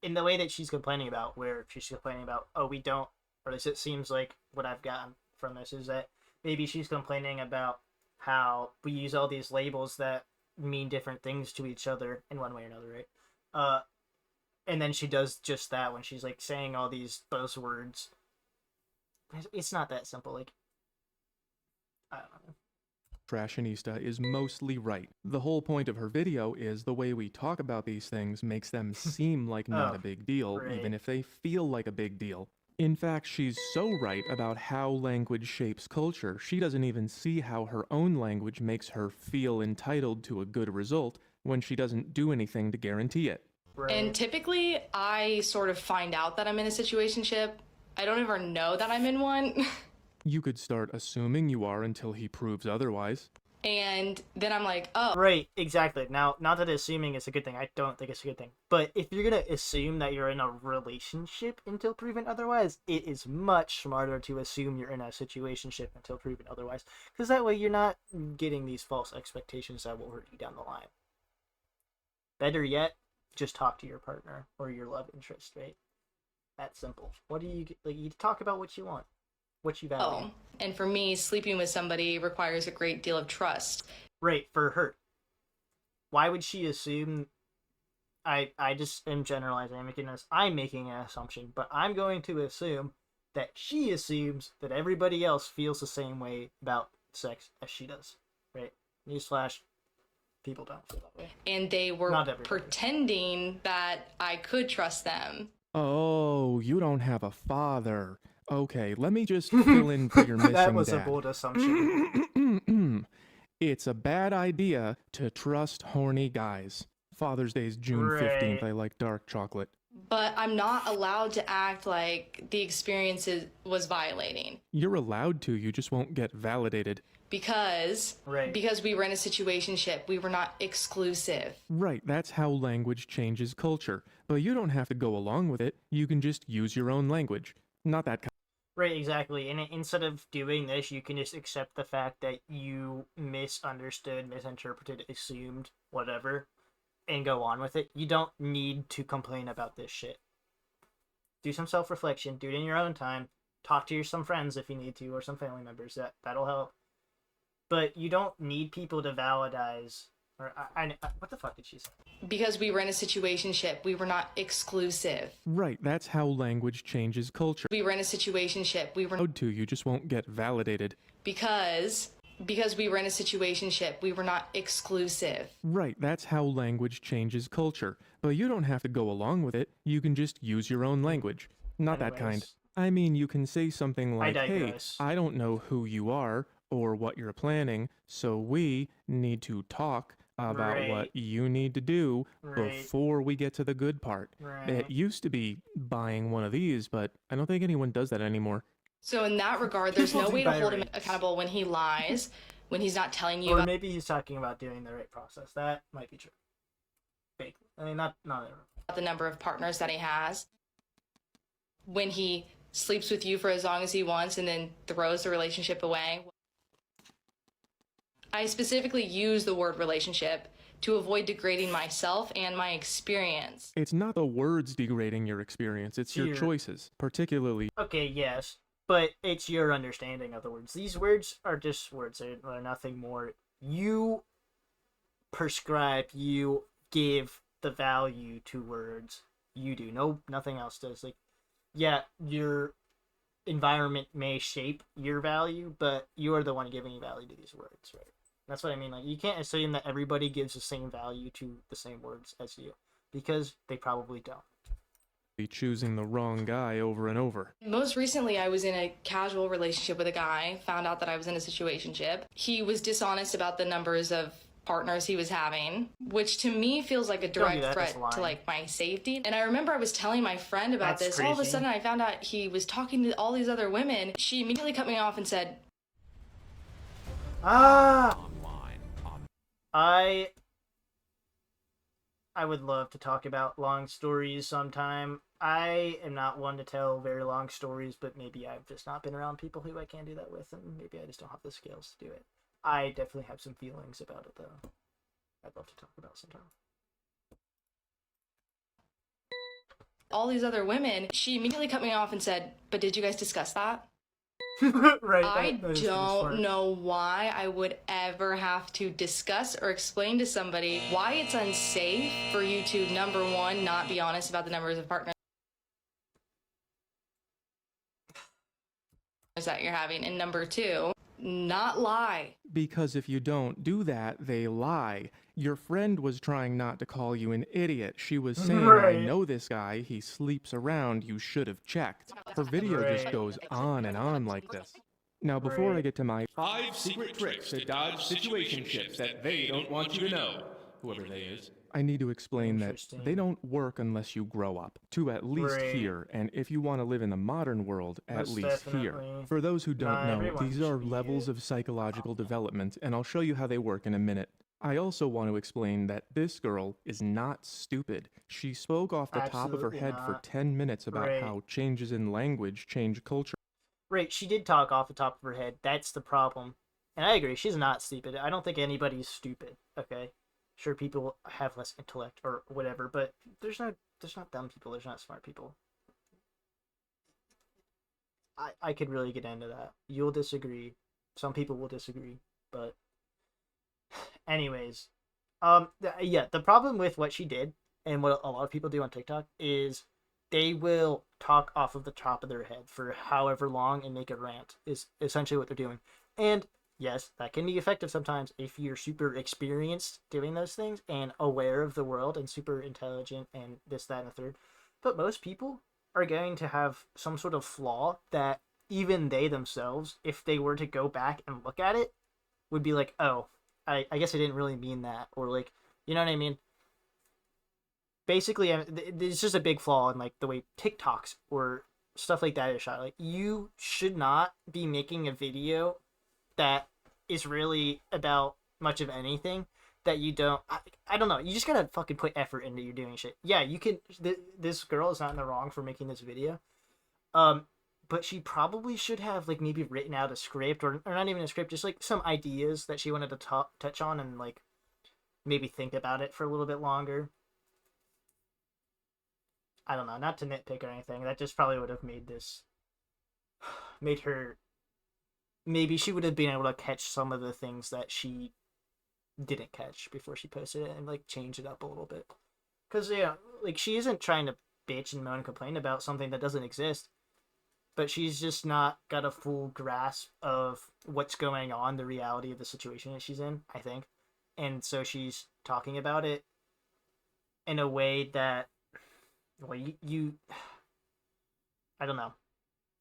Speaker 1: in the way that she's complaining about, where she's complaining about, oh, we don't, or at least it seems like what I've gotten from this is that maybe she's complaining about how we use all these labels that mean different things to each other in one way or another, right? And then she does just that when she's like saying all these buzzwords. It's not that simple. Like, I don't know.
Speaker 2: Trashionista is mostly right. The whole point of her video is the way we talk about these things makes them seem like not
Speaker 1: Oh,
Speaker 2: a big deal,
Speaker 1: right.
Speaker 2: even if they feel like a big deal. In fact, she's so right about how language shapes culture, she doesn't even see how her own language makes her feel entitled to a good result when she doesn't do anything to guarantee it.
Speaker 1: Right.
Speaker 3: And typically, I sort of find out that I'm in a situationship. I don't ever know that I'm in one.
Speaker 2: You could start assuming you are until he proves otherwise.
Speaker 3: And then I'm like, oh.
Speaker 1: Right, exactly. Now, not that assuming is a good thing. I don't think it's a good thing. But if you're going to assume that you're in a relationship until proven otherwise, it is much smarter to assume you're in a situationship until proven otherwise. Because that way you're not getting these false expectations that will hurt you down the line. Better yet, just talk to your partner or your love interest, right? That's simple. What do you like? You talk about what you want, what you value.
Speaker 3: Oh. And for me, sleeping with somebody requires a great deal of trust.
Speaker 1: Right, for her. Why would she assume? I just am generalizing. I'm making an assumption, but I'm going to assume that she assumes that everybody else feels the same way about sex as she does. Right? Newsflash: people don't feel that way.
Speaker 3: And they were
Speaker 1: Not everybody.
Speaker 3: pretending that I could trust them.
Speaker 2: Oh, you don't have a father. Okay, let me just fill in for your missing
Speaker 1: That was
Speaker 2: dad.
Speaker 1: a bold assumption.
Speaker 2: It's a bad idea to trust horny guys. Father's Day's June 15th. I like dark chocolate.
Speaker 3: But I'm not allowed to act like the experience was violating.
Speaker 2: You're allowed to, you just won't get validated.
Speaker 3: Because we were in a situationship, we were not exclusive.
Speaker 2: Right, that's how language changes culture. But you don't have to go along with it. You can just use your own language. Not that kind.
Speaker 1: Right, exactly. And instead of doing this, you can just accept the fact that you misunderstood, misinterpreted, assumed, whatever, and go on with it. You don't need to complain about this shit. Do some self-reflection. Do it in your own time. Talk to some friends if you need to, or some family members. That'll help. But you don't need people to validize. Or what the fuck did she say?
Speaker 3: Because we were in a situationship, we were not exclusive.
Speaker 2: Right, that's how language changes culture.
Speaker 3: We were in a situationship, we were
Speaker 2: Allowed to, you just won't get validated.
Speaker 3: Because we were in a situationship, we were not exclusive.
Speaker 2: Right, that's how language changes culture. But you don't have to go along with it. You can just use your own language. Not that kind.
Speaker 1: Anyways.
Speaker 2: I mean, you can say something like, hey,
Speaker 1: digress.
Speaker 2: I don't know who you are or what you're planning, so we need to talk about
Speaker 1: Right.
Speaker 2: what you need to do
Speaker 1: Right.
Speaker 2: before we get to the good part.
Speaker 1: Right.
Speaker 2: It used to be buying one of these, but I don't think anyone does that anymore.
Speaker 3: So in that regard, there's
Speaker 1: People
Speaker 3: no
Speaker 1: do
Speaker 3: way to hold him
Speaker 1: diaries.
Speaker 3: accountable when he lies, when he's not telling you
Speaker 1: Or
Speaker 3: about
Speaker 1: maybe he's talking about doing the right process. That might be true. Fake. I mean, not everyone.
Speaker 3: the number of partners that he has. When he sleeps with you for as long as he wants and then throws the relationship away. I specifically use the word relationship to avoid degrading myself and my experience.
Speaker 2: It's not the words degrading your experience, it's your
Speaker 1: Here.
Speaker 2: choices, particularly.
Speaker 1: Okay, yes, but it's your understanding of the words. These words are just words. They're nothing more. You prescribe, you give the value to words. You do. Nothing else does. Like, yeah, your environment may shape your value, but you are the one giving value to these words, right? That's what I mean. Like, you can't assume that everybody gives the same value to the same words as you, because they probably don't.
Speaker 2: Be choosing the wrong guy over and over.
Speaker 3: Most recently, I was in a casual relationship with a guy, found out that I was in a situationship. He was dishonest about the numbers of partners he was having, which to me feels like a
Speaker 1: Don't do
Speaker 3: direct
Speaker 1: that,
Speaker 3: threat
Speaker 1: that's
Speaker 3: to
Speaker 1: lying.
Speaker 3: like my safety. And I remember I was telling my friend about
Speaker 1: That's
Speaker 3: this. All of a
Speaker 1: crazy.
Speaker 3: sudden I found out he was talking to all these other women. She immediately cut me off and said,
Speaker 1: I would love to talk about long stories sometime. I am not one to tell very long stories, but maybe I've just not been around people who I can do that with, and maybe I just don't have the skills to do it. I definitely have some feelings about it, though. I'd love to talk about sometime.
Speaker 3: all these other women. She immediately cut me off and said, but did you guys discuss that?
Speaker 1: Right.
Speaker 3: I
Speaker 1: that is pretty
Speaker 3: don't
Speaker 1: smart.
Speaker 3: know why I would ever have to discuss or explain to somebody why it's unsafe for you to, number one, not be honest about the numbers of partners that you're having, and number two, not lie.
Speaker 2: Because if you don't do that, they lie. Your friend was trying not to call you an idiot. She was saying, I
Speaker 1: Right.
Speaker 2: know this guy, he sleeps around, you should have checked. Her video just
Speaker 1: Right.
Speaker 2: goes on and on like this. Now, before I
Speaker 1: Right.
Speaker 2: get to my
Speaker 6: 5 secret tricks to dodge situationships that they don't want you to know. Whoever they is.
Speaker 2: I need to explain that
Speaker 1: Interesting.
Speaker 2: they don't work unless you grow up, to at least
Speaker 1: Right.
Speaker 2: here, and if you want to live in the modern world, at
Speaker 1: Most
Speaker 2: least here.
Speaker 1: definitely.
Speaker 2: For those who don't
Speaker 1: Not
Speaker 2: know,
Speaker 1: everyone
Speaker 2: these are
Speaker 1: should be
Speaker 2: levels
Speaker 1: it.
Speaker 2: of psychological development, and I'll show you how they work in a minute. I also want to explain that this girl is not stupid. She spoke off the top of her
Speaker 1: Absolutely
Speaker 2: head for
Speaker 1: not.
Speaker 2: 10 minutes about
Speaker 1: Right.
Speaker 2: how changes in language change culture.
Speaker 1: Right, she did talk off the top of her head. That's the problem. And I agree, she's not stupid. I don't think anybody's stupid, okay? Sure, people have less intellect or whatever, but there's not dumb people, there's not smart people. I could really get into that. You'll disagree. Some people will disagree, but anyways, yeah, the problem with what she did and what a lot of people do on TikTok is they will talk off of the top of their head for however long and make a rant is essentially what they're doing. And yes, that can be effective sometimes if you're super experienced doing those things and aware of the world and super intelligent and this, that, and the third. But most people are going to have some sort of flaw that even they themselves, if they were to go back and look at it, would be like, oh, I guess I didn't really mean that. Or like, you know what I mean? Basically, it's just a big flaw in like the way TikToks or stuff like that is shot. Like, you should not be making a video that is really about much of anything that you don't. I don't know. You just gotta fucking put effort into your doing shit. Yeah, you can. This girl is not in the wrong for making this video. But she probably should have like maybe written out a script or not even a script, just like some ideas that she wanted to touch on and like maybe think about it for a little bit longer. I don't know, not to nitpick or anything. That just probably would have made her. Maybe she would have been able to catch some of the things that she didn't catch before she posted it and like change it up a little bit. Because yeah, like she isn't trying to bitch and moan and complain about something that doesn't exist, but she's just not got a full grasp of what's going on, the reality of the situation that she's in, I think. And so she's talking about it in a way that, well, you I don't know.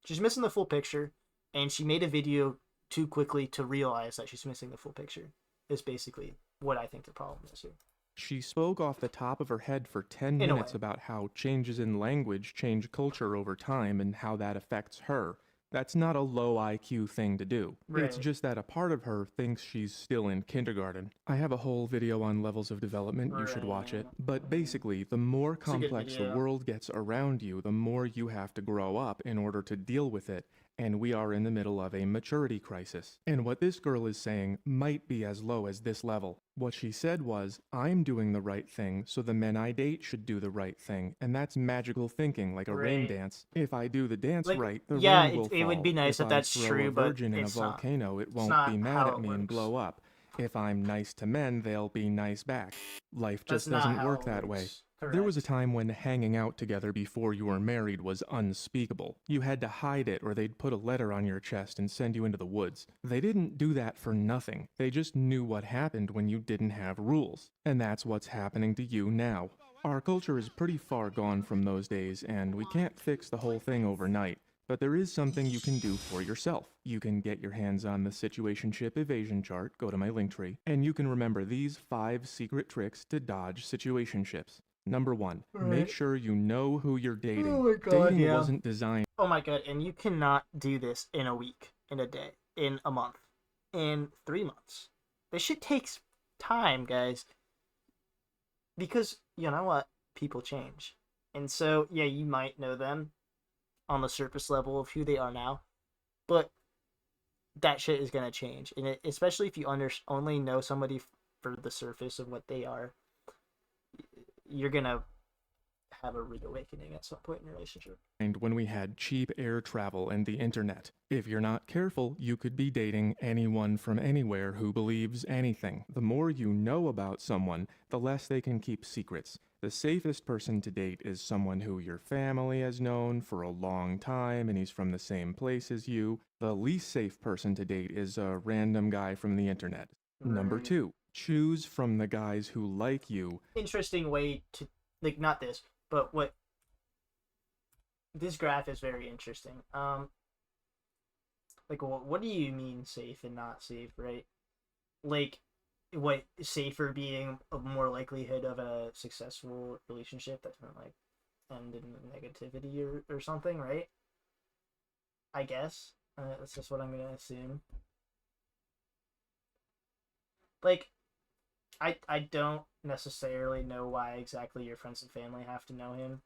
Speaker 1: She's missing the full picture, and she made a video too quickly to realize that she's missing the full picture. Is basically what I think the problem is here.
Speaker 2: She spoke off the top of her head for 10
Speaker 1: In a
Speaker 2: minutes
Speaker 1: way.
Speaker 2: about how changes in language change culture over time and how that affects her. That's not a low IQ thing to do. It's
Speaker 1: Right.
Speaker 2: just that a part of her thinks she's still in kindergarten. I have a whole video on levels of development, you should watch it. But basically, the more
Speaker 1: a good
Speaker 2: complex the
Speaker 1: video.
Speaker 2: world gets around you, the more you have to grow up in order to deal with it. And we are in the middle of a maturity crisis. And what this girl is saying might be as low as this level. What she said was, I'm doing the right thing, so the men I date should do the right thing. And that's magical thinking, like a rain
Speaker 1: Right.
Speaker 2: dance. If I do the dance
Speaker 1: Like,
Speaker 2: right, the
Speaker 1: yeah,
Speaker 2: rain will fall.
Speaker 1: it would be nice
Speaker 2: if
Speaker 1: if that's
Speaker 2: I throw
Speaker 1: true,
Speaker 2: a
Speaker 1: but
Speaker 2: virgin in a
Speaker 1: it's not.
Speaker 2: volcano, it won't
Speaker 1: not
Speaker 2: be mad
Speaker 1: how
Speaker 2: at
Speaker 1: it
Speaker 2: me and
Speaker 1: works.
Speaker 2: blow up. If I'm nice to men, they'll be nice back. Life
Speaker 1: That's
Speaker 2: just
Speaker 1: not
Speaker 2: doesn't
Speaker 1: how
Speaker 2: work
Speaker 1: it
Speaker 2: that way.
Speaker 1: works.
Speaker 2: There was a
Speaker 1: Correct.
Speaker 2: time when hanging out together before you were married was unspeakable. You had to hide it or they'd put a letter on your chest and send you into the woods. They didn't do that for nothing. They just knew what happened when you didn't have rules. And that's what's happening to you now. Our culture is pretty far gone from those days, and we can't fix the whole thing overnight. But there is something you can do for yourself. You can get your hands on the situationship evasion chart, go to my link tree, and you can remember these 5 secret tricks to dodge situationships. Number 1, make
Speaker 1: Alright.
Speaker 2: sure you know who you're dating.
Speaker 1: Oh my God,
Speaker 2: Dating
Speaker 1: yeah.
Speaker 2: wasn't designed
Speaker 1: Oh my god, and you cannot do this in a week, in a day, in a month, in 3 months. This shit takes time, guys. Because, you know what? People change. And so, yeah, you might know them on the surface level of who they are now, but that shit is gonna change. And especially if you only know somebody for the surface of what they are, you're gonna have a rude awakening at some point in your relationship.
Speaker 2: when we had cheap air travel and the internet. If you're not careful, you could be dating anyone from anywhere who believes anything. The more you know about someone, the less they can keep secrets. The safest person to date is someone who your family has known for a long time and he's from the same place as you. The least safe person to date is a random guy from the internet. Number
Speaker 1: Right.
Speaker 2: 2, choose from the guys who like you.
Speaker 1: Interesting way to, like, not this, but what this graph is very interesting. Like, what do you mean safe and not safe, right? Like, what safer being a more likelihood of a successful relationship that doesn't like end in negativity or something, right? I guess that's just what I'm gonna assume. Like, I don't necessarily know why exactly your friends and family have to know him.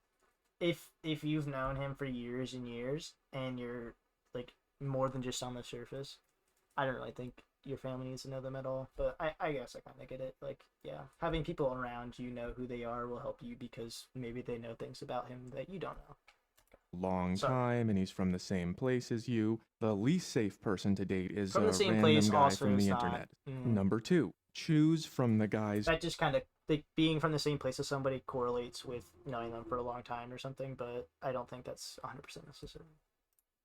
Speaker 1: If you've known him for years and years and you're like more than just on the surface, I don't really think your family needs to know them at all. But I guess I kind of get it. Like, yeah, having people around you know who they are will help you because maybe they know things about him that you don't know.
Speaker 2: Long
Speaker 1: Sorry.
Speaker 2: time and he's from the same place as you. The least safe person to date is
Speaker 1: From
Speaker 2: a
Speaker 1: the same
Speaker 2: random
Speaker 1: place
Speaker 2: guy
Speaker 1: also
Speaker 2: from
Speaker 1: is
Speaker 2: the
Speaker 1: not.
Speaker 2: internet. Number 2, choose from the guys
Speaker 1: That just kind of, like, being from the same place as somebody correlates with knowing them for a long time or something, but I don't think that's 100% necessary.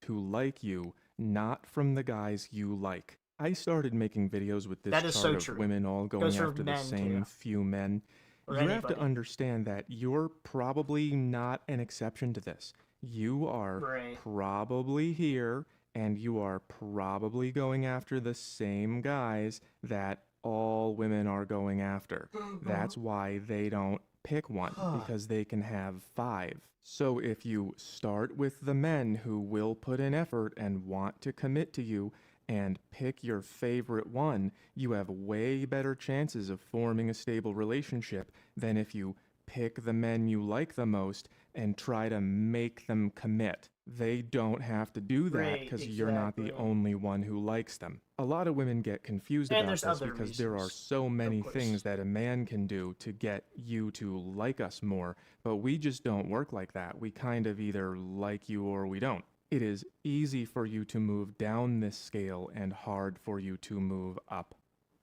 Speaker 2: who like you, not from the guys you like. I started making videos with this
Speaker 1: That is
Speaker 2: chart
Speaker 1: so
Speaker 2: of
Speaker 1: true.
Speaker 2: women all
Speaker 1: Goes
Speaker 2: going
Speaker 1: for
Speaker 2: after the
Speaker 1: men,
Speaker 2: same
Speaker 1: too.
Speaker 2: few men.
Speaker 1: Or
Speaker 2: You have to
Speaker 1: anybody.
Speaker 2: understand that you're probably not an exception to this. You are
Speaker 1: Right.
Speaker 2: probably here and you are probably going after the same guys that all women are going after. That's why they don't pick one, because they can have 5. So if you start with the men who will put in effort and want to commit to you and pick your favorite one, you have way better chances of forming a stable relationship than if you pick the men you like the most and try to make them commit. They don't have to do that
Speaker 1: Right,
Speaker 2: because you're not the
Speaker 1: exactly.
Speaker 2: only one who likes them. A lot of women get confused
Speaker 1: And
Speaker 2: about
Speaker 1: there's
Speaker 2: this
Speaker 1: other
Speaker 2: because there are
Speaker 1: reasons,
Speaker 2: so many
Speaker 1: course.
Speaker 2: things that a man can do to get you to like us more, but we just don't work like that. We kind of either like you or we don't. It is easy for you to move down this scale and hard for you to move up.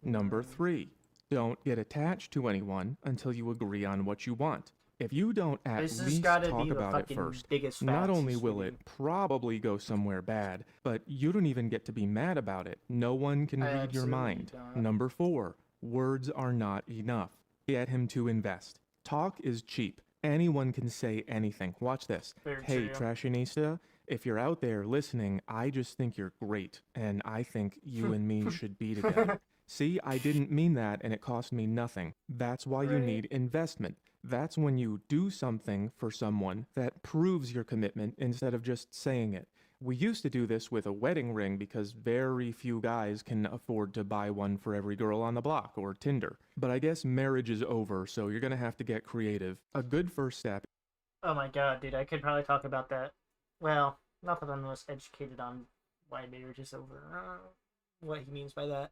Speaker 2: Number 3, don't get attached to anyone until you agree on what you want. If you don't at
Speaker 1: This has
Speaker 2: least
Speaker 1: gotta
Speaker 2: talk
Speaker 1: be the
Speaker 2: about it
Speaker 1: fucking
Speaker 2: first,
Speaker 1: biggest
Speaker 2: not
Speaker 1: facts
Speaker 2: only
Speaker 1: is
Speaker 2: will
Speaker 1: getting-
Speaker 2: it probably go somewhere bad, but you don't even get to be mad about it. No one can
Speaker 1: I
Speaker 2: read your
Speaker 1: absolutely
Speaker 2: mind.
Speaker 1: don't.
Speaker 2: Number 4, words are not enough. Get him to invest. Talk is cheap. Anyone can say anything. Watch this.
Speaker 1: Very
Speaker 2: Hey,
Speaker 1: true.
Speaker 2: Trashinista, if you're out there listening, I just think you're great, and I think you and me should be together. See, I didn't mean that, and it cost me nothing. That's why you
Speaker 1: Right.
Speaker 2: need investment. That's when you do something for someone that proves your commitment instead of just saying it. We used to do this with a wedding ring because very few guys can afford to buy one for every girl on the block or Tinder. But I guess marriage is over, so you're gonna have to get creative. A good first step.
Speaker 1: Oh my god, dude, I could probably talk about that. Well, not that I'm the most educated on why marriage is over. What he means by that.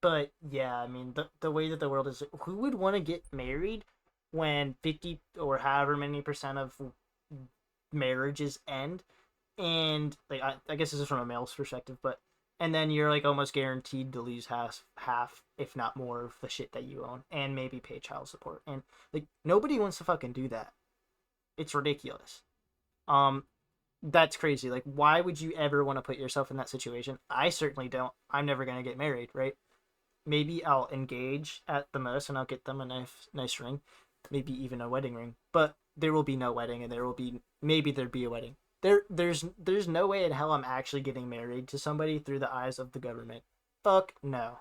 Speaker 1: But yeah, I mean the way that the world is, who would want to get married when 50 or however many percent of marriages end, and like I guess this is from a male's perspective, but and then you're like almost guaranteed to lose half if not more of the shit that you own and maybe pay child support, and like nobody wants to fucking do that. It's ridiculous. Um, that's crazy. Like, why would you ever want to put yourself in that situation? I certainly don't. I'm never gonna get married, right? Maybe I'll engage at the most and I'll get them a nice ring, maybe even a wedding ring. But there will be no wedding, and there will be maybe there'd be a wedding. There's no way in hell I'm actually getting married to somebody through the eyes of the government. Fuck no.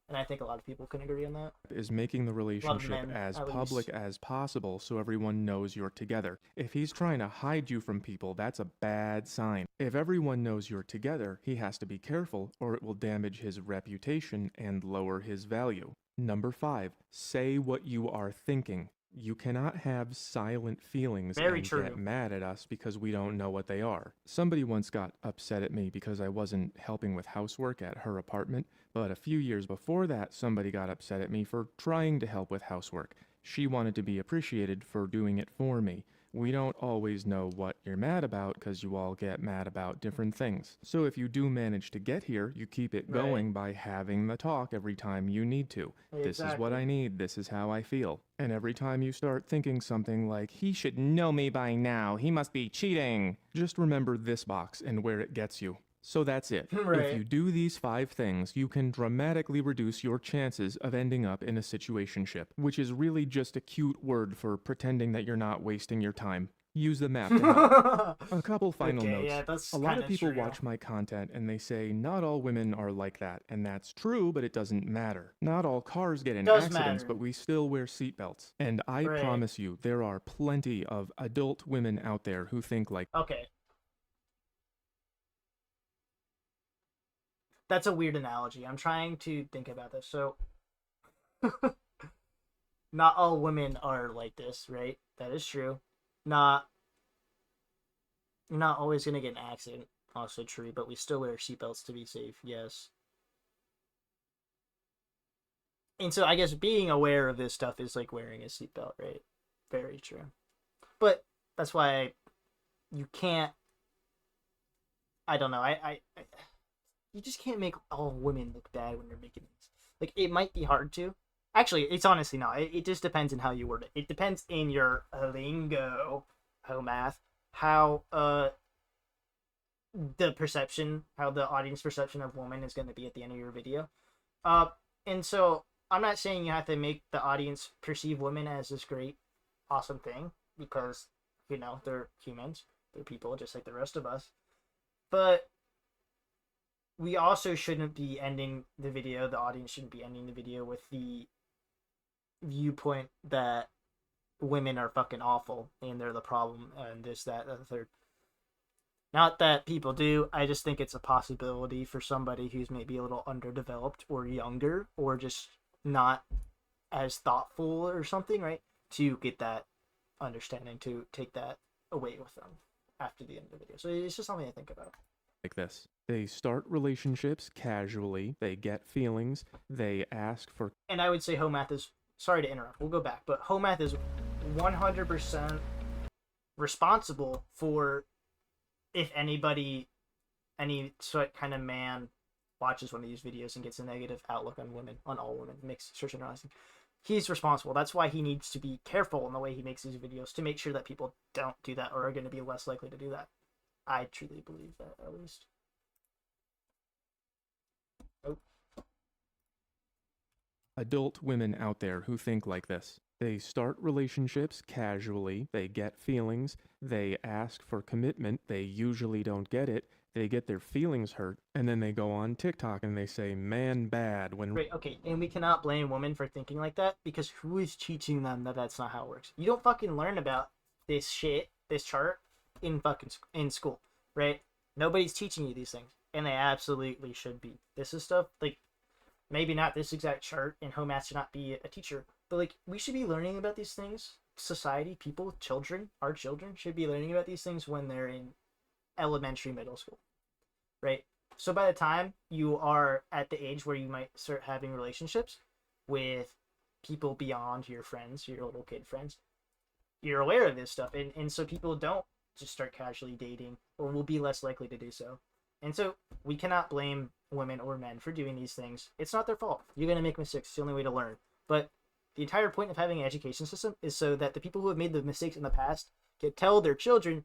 Speaker 1: And I think a lot of people can agree on that.
Speaker 2: Is making the relationship
Speaker 1: men,
Speaker 2: as
Speaker 1: at
Speaker 2: public
Speaker 1: least.
Speaker 2: as possible so everyone knows you're together. If he's trying to hide you from people, that's a bad sign. If everyone knows you're together, he has to be careful or it will damage his reputation and lower his value. Number 5, say what you are thinking. You cannot have silent feelings
Speaker 1: Very
Speaker 2: and
Speaker 1: true.
Speaker 2: get mad at us because we don't know what they are. Somebody once got upset at me because I wasn't helping with housework at her apartment, but a few years before that, somebody got upset at me for trying to help with housework. She wanted to be appreciated for doing it for me. We don't always know what you're mad about because you all get mad about different things. So if you do manage to get here, you keep it
Speaker 1: Right.
Speaker 2: going by having the talk every time you need to. This is what
Speaker 1: Exactly.
Speaker 2: I need, this is how I feel. And every time you start thinking something like, he should know me by now, he must be cheating, just remember this box and where it gets you. So that's it.
Speaker 1: Right.
Speaker 2: If you do these 5 things, you can dramatically reduce your chances of ending up in a situationship, which is really just a cute word for pretending that you're not wasting your time. Use the map to help. A couple final
Speaker 1: Okay,
Speaker 2: notes.
Speaker 1: yeah, that's
Speaker 2: A lot of
Speaker 1: kinda
Speaker 2: people
Speaker 1: true.
Speaker 2: watch my content and they say, not all women are like that, and that's true, but it doesn't matter. Not all cars get in
Speaker 1: Does
Speaker 2: accidents,
Speaker 1: matter.
Speaker 2: but we still wear seatbelts. And I
Speaker 1: Right.
Speaker 2: promise you, there are plenty of adult women out there who think like,
Speaker 1: Okay. That's a weird analogy. I'm trying to think about this. So, not all women are like this, right? That is true. Not You're not always gonna get in an accident. Also true, but we still wear seatbelts to be safe. Yes. And so I guess being aware of this stuff is like wearing a seatbelt, right? Very true. But that's why you can't. I don't know. You just can't make all women look bad when you're making these. Like, it might be hard to. Actually, it's honestly not. It just depends on how you word it. It depends in your lingo, math, how the perception, how the audience perception of woman is going to be at the end of your video. And so I'm not saying you have to make the audience perceive women as this great, awesome thing, because they're humans, they're people just like the rest of us. But we also shouldn't be ending the video. The audience shouldn't be ending the video with the viewpoint that women are fucking awful and they're the problem and this, that, and the third. Not that people do. I just think it's a possibility for somebody who's maybe a little underdeveloped or younger or just not as thoughtful or something, right? To get that understanding, to take that away with them after the end of the video. So it's just something to think about.
Speaker 2: this. They start relationships casually, they get feelings, they ask for
Speaker 1: And I would say home math is, sorry to interrupt, we'll go back, but home math is 100% responsible for if anybody, any sort kind of man watches one of these videos and gets a negative outlook on women, on all women, makes search generalizing. He's responsible. That's why he needs to be careful in the way he makes these videos to make sure that people don't do that or are going to be less likely to do that. I truly believe that, at least. Oh.
Speaker 2: adult women out there who think like this. They start relationships casually, they get feelings, they ask for commitment, they usually don't get it, they get their feelings hurt, and then they go on TikTok and they say, man bad, when
Speaker 1: Right, okay, and we cannot blame women for thinking like that, because who is teaching them that that's not how it works? You don't fucking learn about this shit, this chart, in school, right? Nobody's teaching you these things, and they absolutely should be. This is stuff, like, maybe not this exact chart, and home math should not be a teacher, but, like, we should be learning about these things. Society, people, children, our children should be learning about these things when they're in elementary, middle school, right? So by the time you are at the age where you might start having relationships with people beyond your friends, your little kid friends, you're aware of this stuff. And so people don't just start casually dating, or will be less likely to do so. And so we cannot blame women or men for doing these things. It's not their fault. You're going to make mistakes. It's the only way to learn. But the entire point of having an education system is so that the people who have made the mistakes in the past can tell their children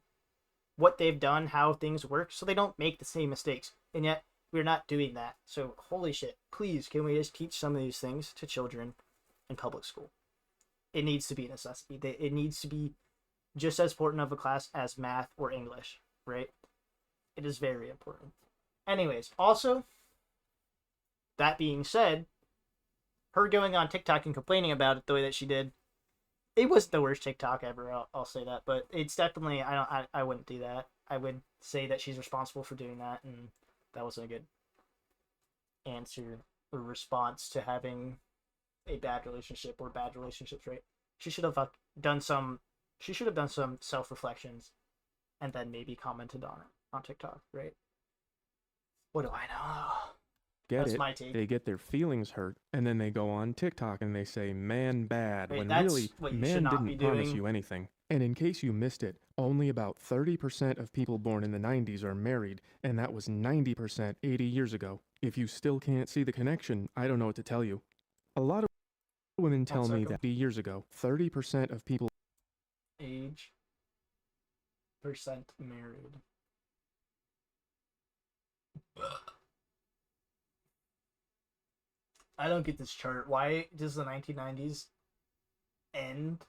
Speaker 1: what they've done, how things work, so they don't make the same mistakes. And yet, we're not doing that. So, holy shit. Please, can we just teach some of these things to children in public school? It needs to be a necessity. It needs to be just as important of a class as math or English, right? It is very important. Anyways, also, that being said, her going on TikTok and complaining about it the way that she did, it wasn't the worst TikTok ever. I'll say that, but it's definitely, I wouldn't do that. I would say that she's responsible for doing that, and that wasn't a good answer or response to having a bad relationship or bad relationships, right? She should have done some self-reflections and then maybe commented on it on TikTok, right? What do I know?
Speaker 2: get
Speaker 1: That's
Speaker 2: it,
Speaker 1: my take.
Speaker 2: they get their feelings hurt, and then they go on TikTok and they say, man bad,
Speaker 1: Right,
Speaker 2: when
Speaker 1: that's
Speaker 2: really,
Speaker 1: what you should
Speaker 2: man
Speaker 1: not
Speaker 2: didn't
Speaker 1: be
Speaker 2: promise
Speaker 1: doing.
Speaker 2: you anything. And in case you missed it, only about 30% of people born in the 90s are married, and that was 90% 80 years ago. If you still can't see the connection, I don't know what to tell you. A lot of women tell me that 80 years ago, 30% of people
Speaker 1: age percent married. I don't get this chart. Why does the 1990s end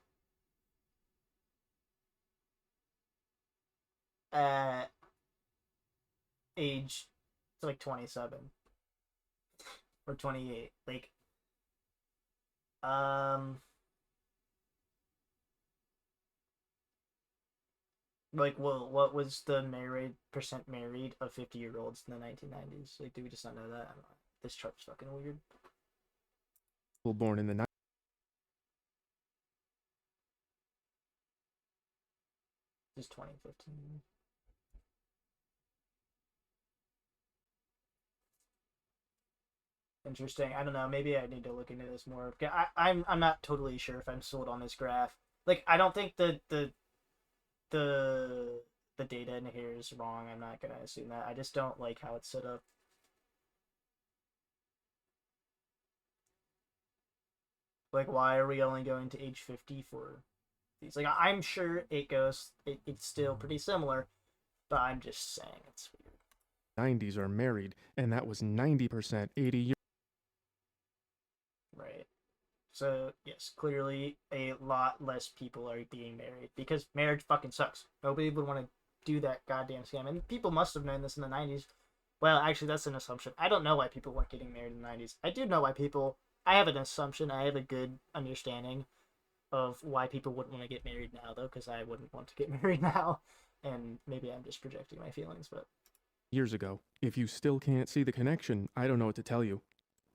Speaker 1: at age like 27 or 28? Well, what was the percent married of 50-year-olds in the 1990s? Like, do we just not know that? I don't know. This chart's fucking weird.
Speaker 2: born in the 90s.
Speaker 1: Just 2015. Interesting. I don't know. Maybe I need to look into this more. I'm not totally sure if I'm sold on this graph. Like, I don't think the data in here is wrong. I'm not gonna assume that. I just don't like how it's set up. Like, why are we only going to age 50 for these? Like, I'm sure it's still pretty similar, but I'm just saying it's weird.
Speaker 2: 90s are married, and that was 90% 80 years.
Speaker 1: Right. So, yes, clearly a lot less people are being married because marriage fucking sucks. Nobody would want to do that goddamn scam. And people must have known this in the 90s. Well, actually, that's an assumption. I don't know why people weren't getting married in the 90s. I do know why people... I have an assumption. I have a good understanding of why people wouldn't want to get married now, though, because I wouldn't want to get married now. And maybe I'm just projecting my feelings, but...
Speaker 2: Years ago. If you still can't see the connection, I don't know what to tell you.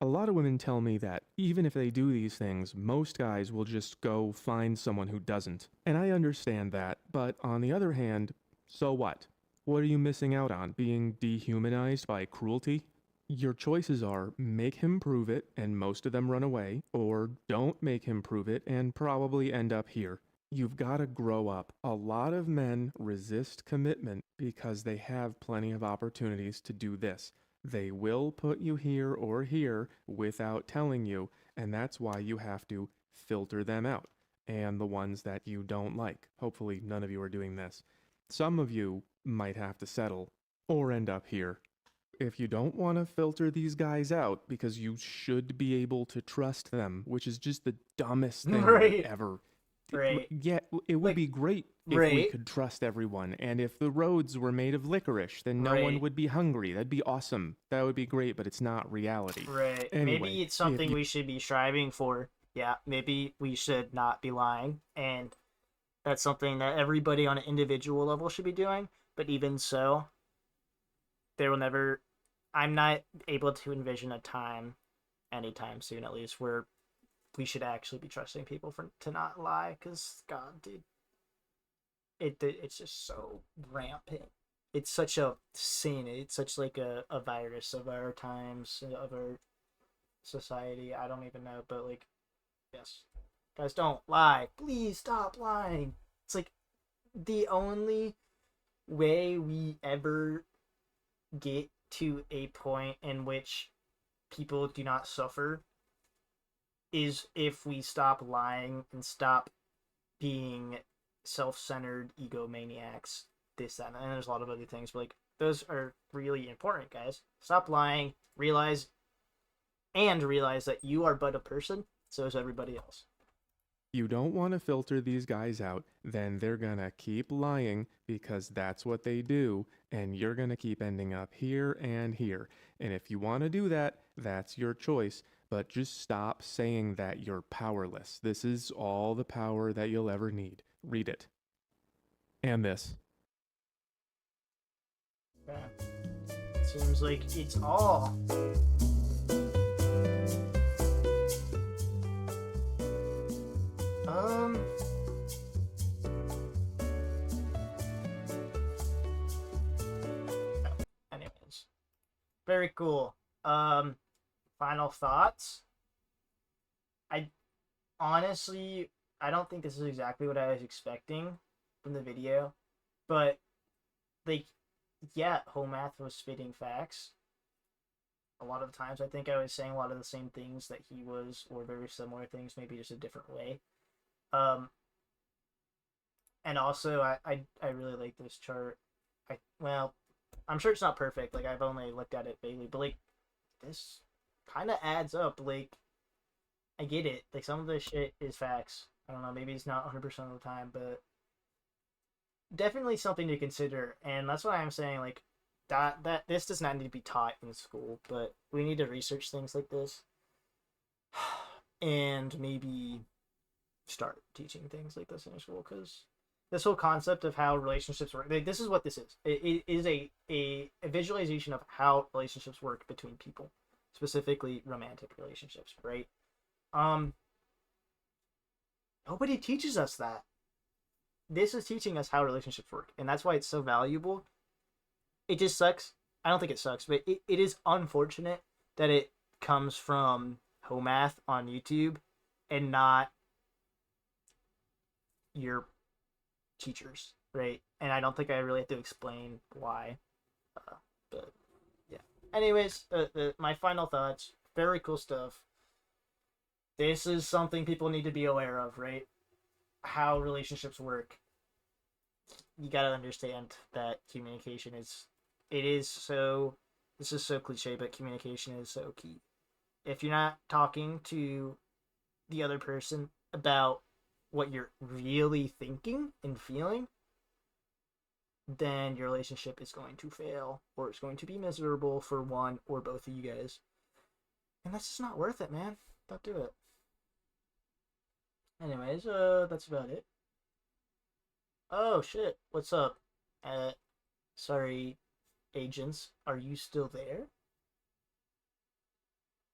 Speaker 2: A lot of women tell me that even if they do these things, most guys will just go find someone who doesn't. And I understand that, but on the other hand, so what? What are you missing out on? Being dehumanized by cruelty? Your choices are make him prove it and most of them run away, or don't make him prove it and probably end up here. You've got to grow up. A lot of men resist commitment because they have plenty of opportunities to do this. They will put you here or here without telling you, and that's why you have to filter them out. And the ones that you don't like. Hopefully none of you are doing this. Some of you might have to settle or end up here. If you don't want to filter these guys out because you should be able to trust them, which is just the dumbest thing
Speaker 1: Right.
Speaker 2: ever.
Speaker 1: Right.
Speaker 2: Yeah, it would be great if we
Speaker 1: Right.
Speaker 2: could trust everyone. And if the roads were made of licorice, then no one
Speaker 1: Right.
Speaker 2: would be hungry. That'd be awesome. That would be great, but it's not reality.
Speaker 1: Right.
Speaker 2: Anyway,
Speaker 1: maybe it's something we should be striving for. Yeah, maybe we should not be lying. And that's something that everybody on an individual level should be doing. But even so, there will never... I'm not able to envision a time, anytime soon at least, where we should actually be trusting people to not lie. Because, God, dude, it's just so rampant. It's such a sin. It's such like a virus of our times, of our society. I don't even know, but like, yes, guys, don't lie. Please stop lying. It's like the only way we ever get to a point in which people do not suffer is if we stop lying and stop being self-centered egomaniacs, this, that, and there's a lot of other things, but like, those are really important, guys. Stop lying, realize that you are but a person, so is everybody else.
Speaker 2: You don't want to filter these guys out, then they're gonna keep lying because that's what they do, and you're gonna keep ending up here and here. And if you want to do that, that's your choice, but just stop saying that you're powerless. This is all the power that you'll ever need. Read it. And this.
Speaker 1: Yeah. Seems like it's all. Anyways. Very cool. Final thoughts? I honestly I don't think this is exactly what I was expecting from the video, but like, yeah, whole math was spitting facts. A lot of times, I think I was saying a lot of the same things that he was, or very similar things, maybe just a different way. Um, and also, I really like this chart. Well, I'm sure it's not perfect. Like, I've only looked at it vaguely, but like, this kind of adds up. Like, I get it. Like, some of this shit is facts. I don't know. Maybe it's not 100% of the time, but definitely something to consider. And that's why I'm saying, like, that this does not need to be taught in school, but we need to research things like this and maybe start teaching things like this in school, because this whole concept of how relationships work, like, this is what this is. It is a visualization of how relationships work between people, specifically romantic relationships, right? um Nobody teaches us that. This is teaching us how relationships work, and that's why it's so valuable. It just sucks. I don't think it sucks, but it is unfortunate that it comes from Homath on YouTube and not your teachers, right? And I don't think I really have to explain why. But yeah. Anyways, my final thoughts. Very cool stuff. This is something people need to be aware of, right? How relationships work. You gotta understand that communication is. It is so. This is so cliche, but communication is so key. If you're not talking to the other person about what you're really thinking and feeling, then your relationship is going to fail, or it's going to be miserable for one or both of you guys. And that's just not worth it, man. Don't do it. Anyways, that's about it. Oh shit, what's up? Sorry, agents, are you still there?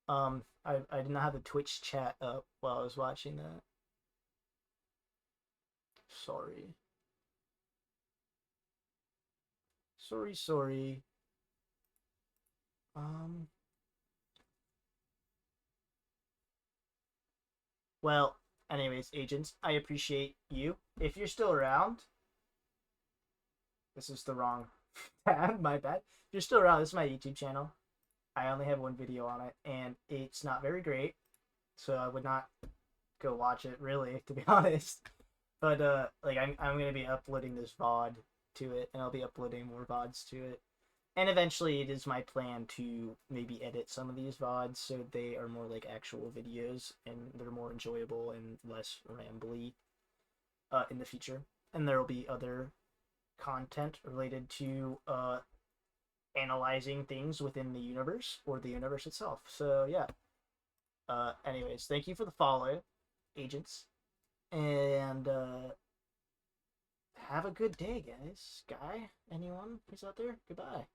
Speaker 1: I did not have the Twitch chat up while I was watching that. Sorry. Sorry. Um, well, anyways, agents, I appreciate you. If you're still around, this is the wrong tab, my bad. If you're still around, this is my YouTube channel. I only have one video on it, and it's not very great, so I would not go watch it, really, to be honest. But like, I'm gonna be uploading this VOD to it, and I'll be uploading more VODs to it. And eventually, it is my plan to maybe edit some of these VODs so they are more like actual videos and they're more enjoyable and less rambly in the future. And there will be other content related to analyzing things within the universe or the universe itself. So yeah. Anyways, thank you for the follow, agents, and have a good day, guys. Guy, anyone who's out there? Goodbye.